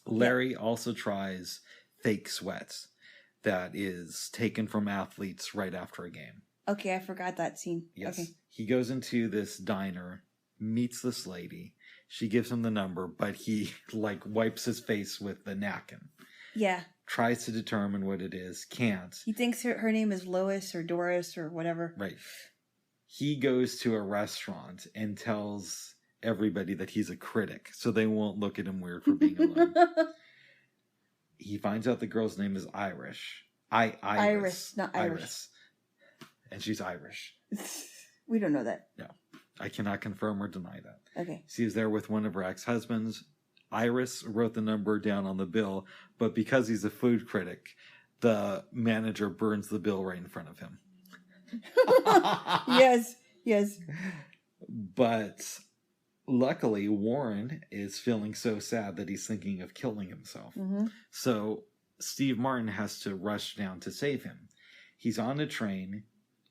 Larry also tries fake sweat that is taken from athletes right after a game. Okay, I forgot that scene. Yes. Okay. He goes into this diner, meets this lady. She gives him the number, but he wipes his face with the napkin. Yeah. Tries to determine what it is, can't. He thinks her name is Lois or Doris or whatever. Right. He goes to a restaurant and tells everybody that he's a critic, so they won't look at him weird for being alone. He finds out the girl's name is Iris. Iris, not Irish. And she's Irish. We don't know that. No. I cannot confirm or deny that. Okay. She is there with one of her ex-husbands. Iris wrote the number down on the bill, but because he's a food critic, the manager burns the bill right in front of him. Yes. But luckily, Warren is feeling so sad that he's thinking of killing himself. Mm-hmm. So Steve Martin has to rush down to save him. He's on a train.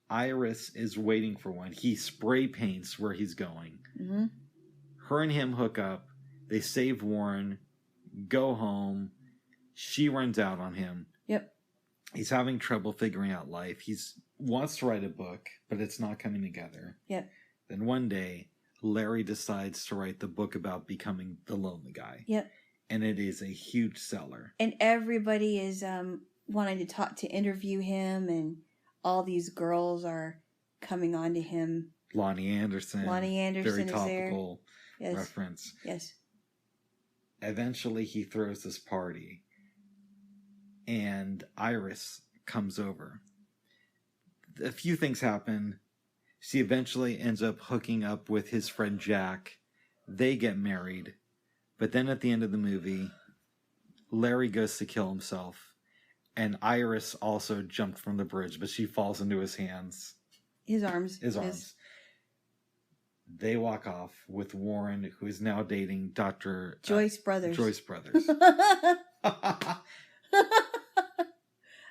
Iris is waiting for one. He spray paints where he's going. Mm-hmm. Her and him hook up. They save Warren, go home. She runs out on him. Yep. He's having trouble figuring out life. He wants to write a book, but it's not coming together. Yep. Then one day, Larry decides to write the book about becoming the lonely guy. Yep. And it is a huge seller. And everybody is wanting to interview him, and all these girls are coming on to him. Lonnie Anderson. Very topical reference. Yes. Eventually, he throws this party, and Iris comes over. A few things happen. She eventually ends up hooking up with his friend Jack. They get married. But then at the end of the movie, Larry goes to kill himself. And Iris also jumped from the bridge, but she falls into his hands. His arms. They walk off with Warren, who is now dating Dr. Joyce Brothers.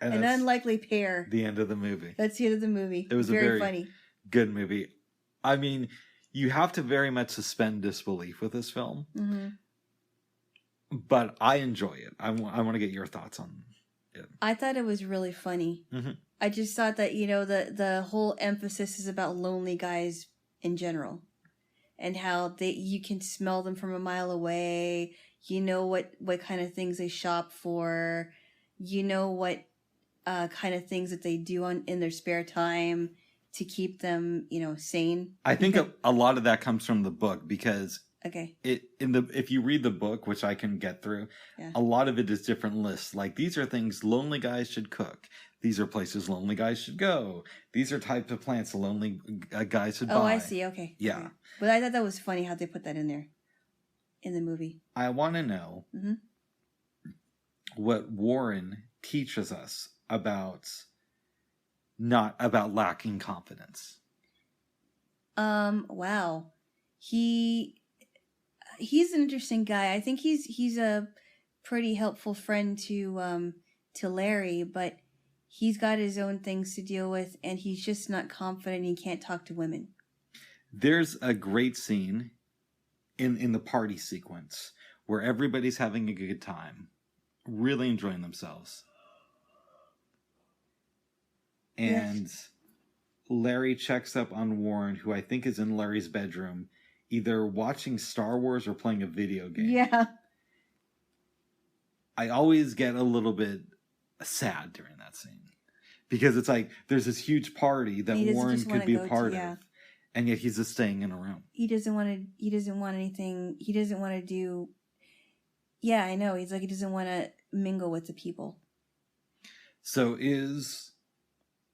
An unlikely pair. The end of the movie. That's the end of the movie. It was very funny. Good movie. I mean, you have to very much suspend disbelief with this film. Mm-hmm. But I enjoy it. I want to get your thoughts on it. I thought it was really funny. Mm-hmm. I just thought that, the whole emphasis is about lonely guys in general. And how you can smell them from a mile away. You know what kind of things they shop for. You know what kind of things that they do in their spare time to keep them, sane. I think a lot of that comes from the book because Okay. if you read the book, which I can get through, a lot of it is different lists. Like, these are things lonely guys should cook. These are places lonely guys should go. These are types of plants lonely guys should buy. Oh, I see. Okay. Yeah. Okay. But I thought that was funny how they put that in there in the movie. I want to know what Warren teaches us about lacking confidence. Wow. He's an interesting guy. I think he's a pretty helpful friend to Larry, but he's got his own things to deal with, and he's just not confident. He can't talk to women. There's a great scene in the party sequence where everybody's having a good time, really enjoying themselves. And Larry checks up on Warren, who I think is in Larry's bedroom, either watching Star Wars or playing a video game. Yeah. I always get a little bit sad during that scene. Because it's like, there's this huge party that Warren could be a part of. And yet he's just staying in a room. He doesn't want anything. He doesn't want to do... Yeah, I know. He's like, he doesn't want to mingle with the people. So is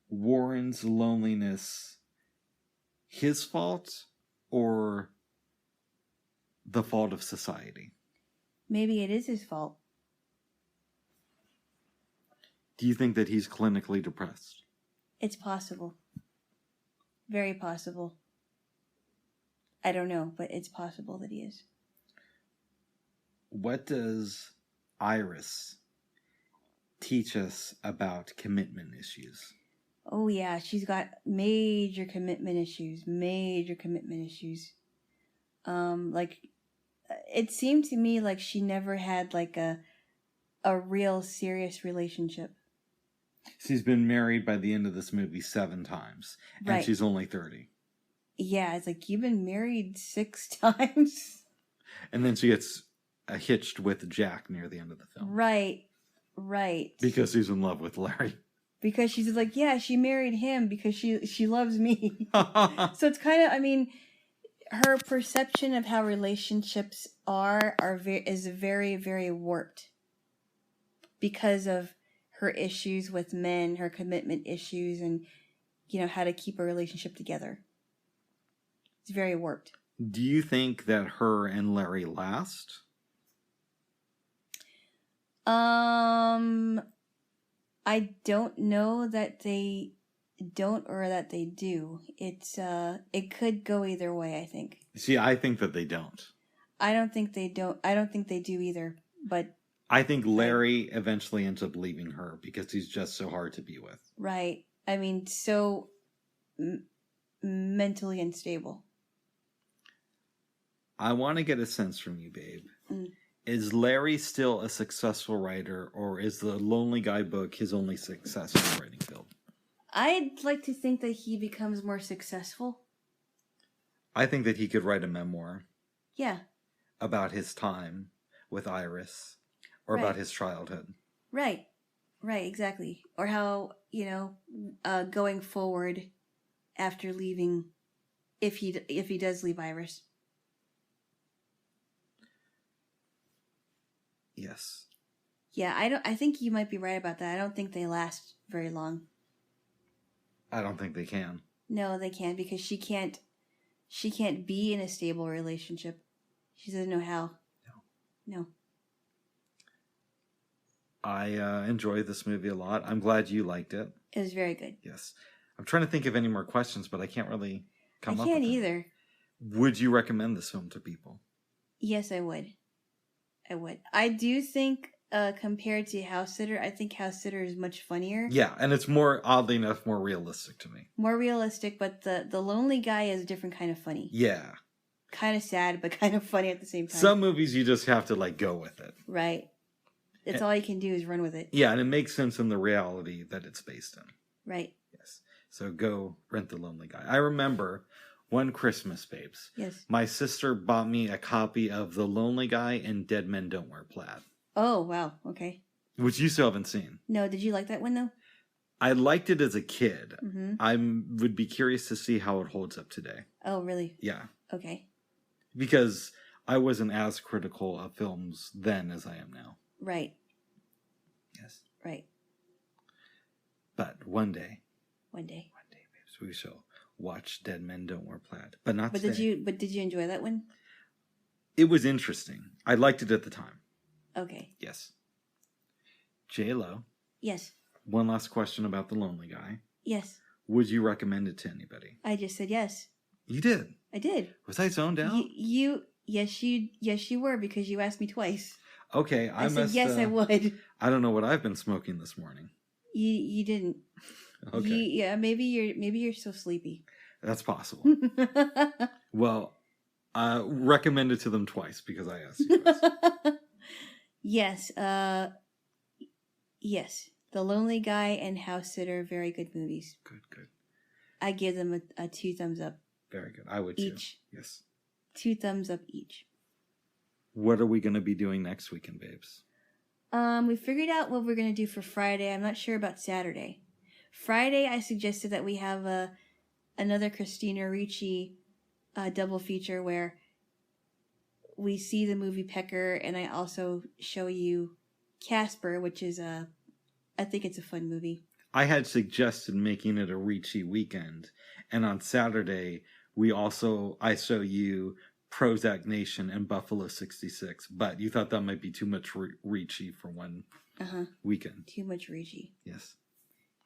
Warren's loneliness his fault or the fault of society? Maybe it is his fault. Do you think that he's clinically depressed? It's possible. Very possible. I don't know, but it's possible that he is. What does Iris teach us about commitment issues? Oh, yeah. She's got major commitment issues. Like, it seemed to me like she never had, like, a real serious relationship. She's been married by the end of this movie 7 times. And she's only 30. Yeah, it's like, you've been married 6 times. And then she gets hitched with Jack near the end of the film. Right. Because she's in love with Larry. Because she's like, yeah, she married him because she loves me. So it's kind of, I mean, her perception of how relationships is very, very warped. Because of her issues with men, her commitment issues, and, how to keep a relationship together. It's very warped. Do you think that her and Larry last? I don't know that they don't or that they do. It could go either way, I think. See, I think that they don't. I don't think they do either, but I think Larry eventually ends up leaving her because he's just so hard to be with. Right. I mean, so mentally unstable. I want to get a sense from you, babe. Is Larry still a successful writer, or is the Lonely Guy book his only success in the writing field? I'd like to think that he becomes more successful. I think that he could write a memoir. Yeah. About his time with Iris, or about his childhood. Right, exactly. Or how, going forward after leaving, if he does leave Iris. Yes. Yeah, I think you might be right about that. I don't think they last very long. I don't think they can. No, they can't, because she can't be in a stable relationship. She doesn't know how. No. I enjoy this movie a lot. I'm glad you liked it. It was very good. Yes. I'm trying to think of any more questions, but I can't really come up with them. I can't either. Would you recommend this film to people? Yes, I would. I do think, compared to House Sitter, I think House Sitter is much funnier. Yeah, and it's more, oddly enough, more realistic to me. More realistic, but the Lonely Guy is a different kind of funny. Yeah. Kind of sad, but kind of funny at the same time. Some movies you just have to, go with it. Right. It's all you can do is run with it. Yeah, and it makes sense in the reality that it's based in. Right. Yes. So go rent The Lonely Guy. I remember one Christmas, babes. Yes. My sister bought me a copy of The Lonely Guy and Dead Men Don't Wear Plaid. Oh, wow. Okay. Which you still haven't seen. No, did you like that one, though? I liked it as a kid. Mm-hmm. I would be curious to see how it holds up today. Oh, really? Yeah. Okay. Because I wasn't as critical of films then as I am now. Right. Yes. Right. But one day, babes, we shall watch Dead Men Don't Wear Plaid. But not But today. did you enjoy that one? It was interesting. I liked it at the time. Okay. Yes. Jaylo. Yes. One last question about The Lonely Guy. Yes. Would you recommend it to anybody? I just said yes. You did? I did. Was I zoned out? Yes, you were, because you asked me twice. Okay, I said yes, I would. I don't know what I've been smoking this morning. You didn't. Okay. Maybe you're so sleepy. That's possible. Well, recommend it to them twice because I asked you twice. Yes. Yes. The Lonely Guy and House Sitter, very good movies. Good. I give them a 2 thumbs up. Very good. I would too. Each. Yes. 2 thumbs up each. What are we going to be doing next weekend, babes? We figured out what we're going to do for Friday. I'm not sure about Saturday. Friday, I suggested that we have another Christina Ricci double feature where we see the movie Pecker, and I also show you Casper, which is I think it's a fun movie. I had suggested making it a Ricci weekend, and on Saturday I show you Prozac Nation and Buffalo 66, but you thought that might be too much Ricci for one weekend. Too much Ricci. Yes.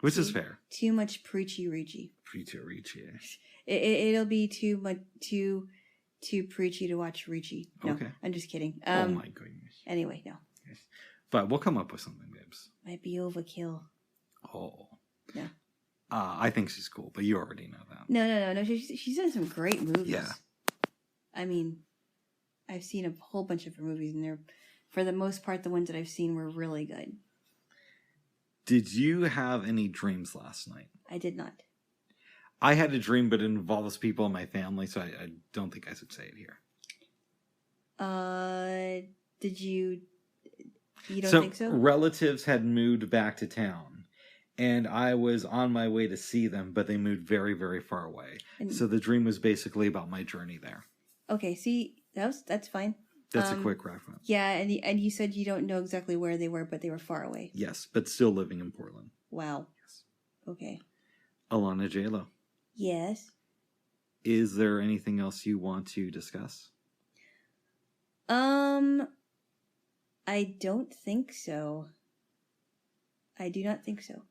Which is fair. Too much preachy Ricci. Preachy Ricci. It'll be too much too preachy to watch Ricci. No, okay. I'm just kidding. Oh my goodness. Anyway, no. Yes. But we'll come up with something, babes. Might be overkill. Oh. No. I think she's cool, but you already know that. No. She's done some great movies. Yeah. I mean, I've seen a whole bunch of her movies, and for the most part, the ones that I've seen were really good. Did you have any dreams last night? I did not. I had a dream, but it involves people in my family, so I don't think I should say it here. Did you? You don't think so? Relatives had moved back to town, and I was on my way to see them, but they moved very, very far away. So the dream was basically about my journey there. Okay, see, that's fine. That's a quick reference. Yeah, and you said you don't know exactly where they were, but they were far away. Yes, but still living in Portland. Wow. Yes. Okay. Alana Jaylo. Yes. Is there anything else you want to discuss? I don't think so. I do not think so.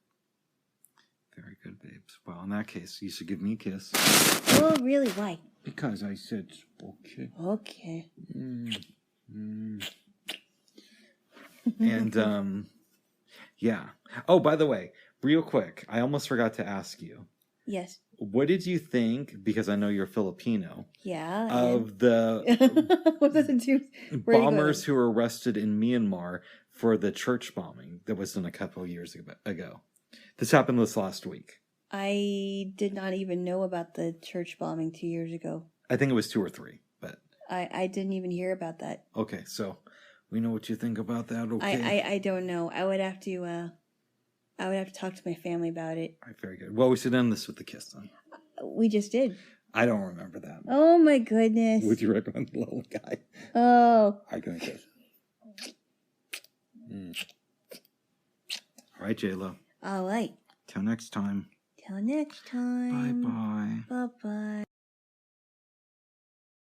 Very good, babes. Well, in that case, you should give me a kiss. Oh, really? Why? Because I said okay. Okay. And, yeah. Oh, by the way, real quick, I almost forgot to ask you. Yes. What did you think, because I know you're Filipino, yeah, of the what does it do? bombers who were arrested in Myanmar for the church bombing that was done a couple of years ago? This happened this last week. I did not even know about the church bombing 2 years ago. I think it was 2 or 3, but I didn't even hear about that. Okay, so we know what you think about that. Okay, I don't know. I would have to talk to my family about it. All right, very good. Well, we should end this with the kiss then. We just did. I don't remember that. Oh my goodness. Would you recommend the little guy? Oh. I can kiss. All right, Jaylo. All right. Till next time. Till next time. Bye-bye. Bye-bye.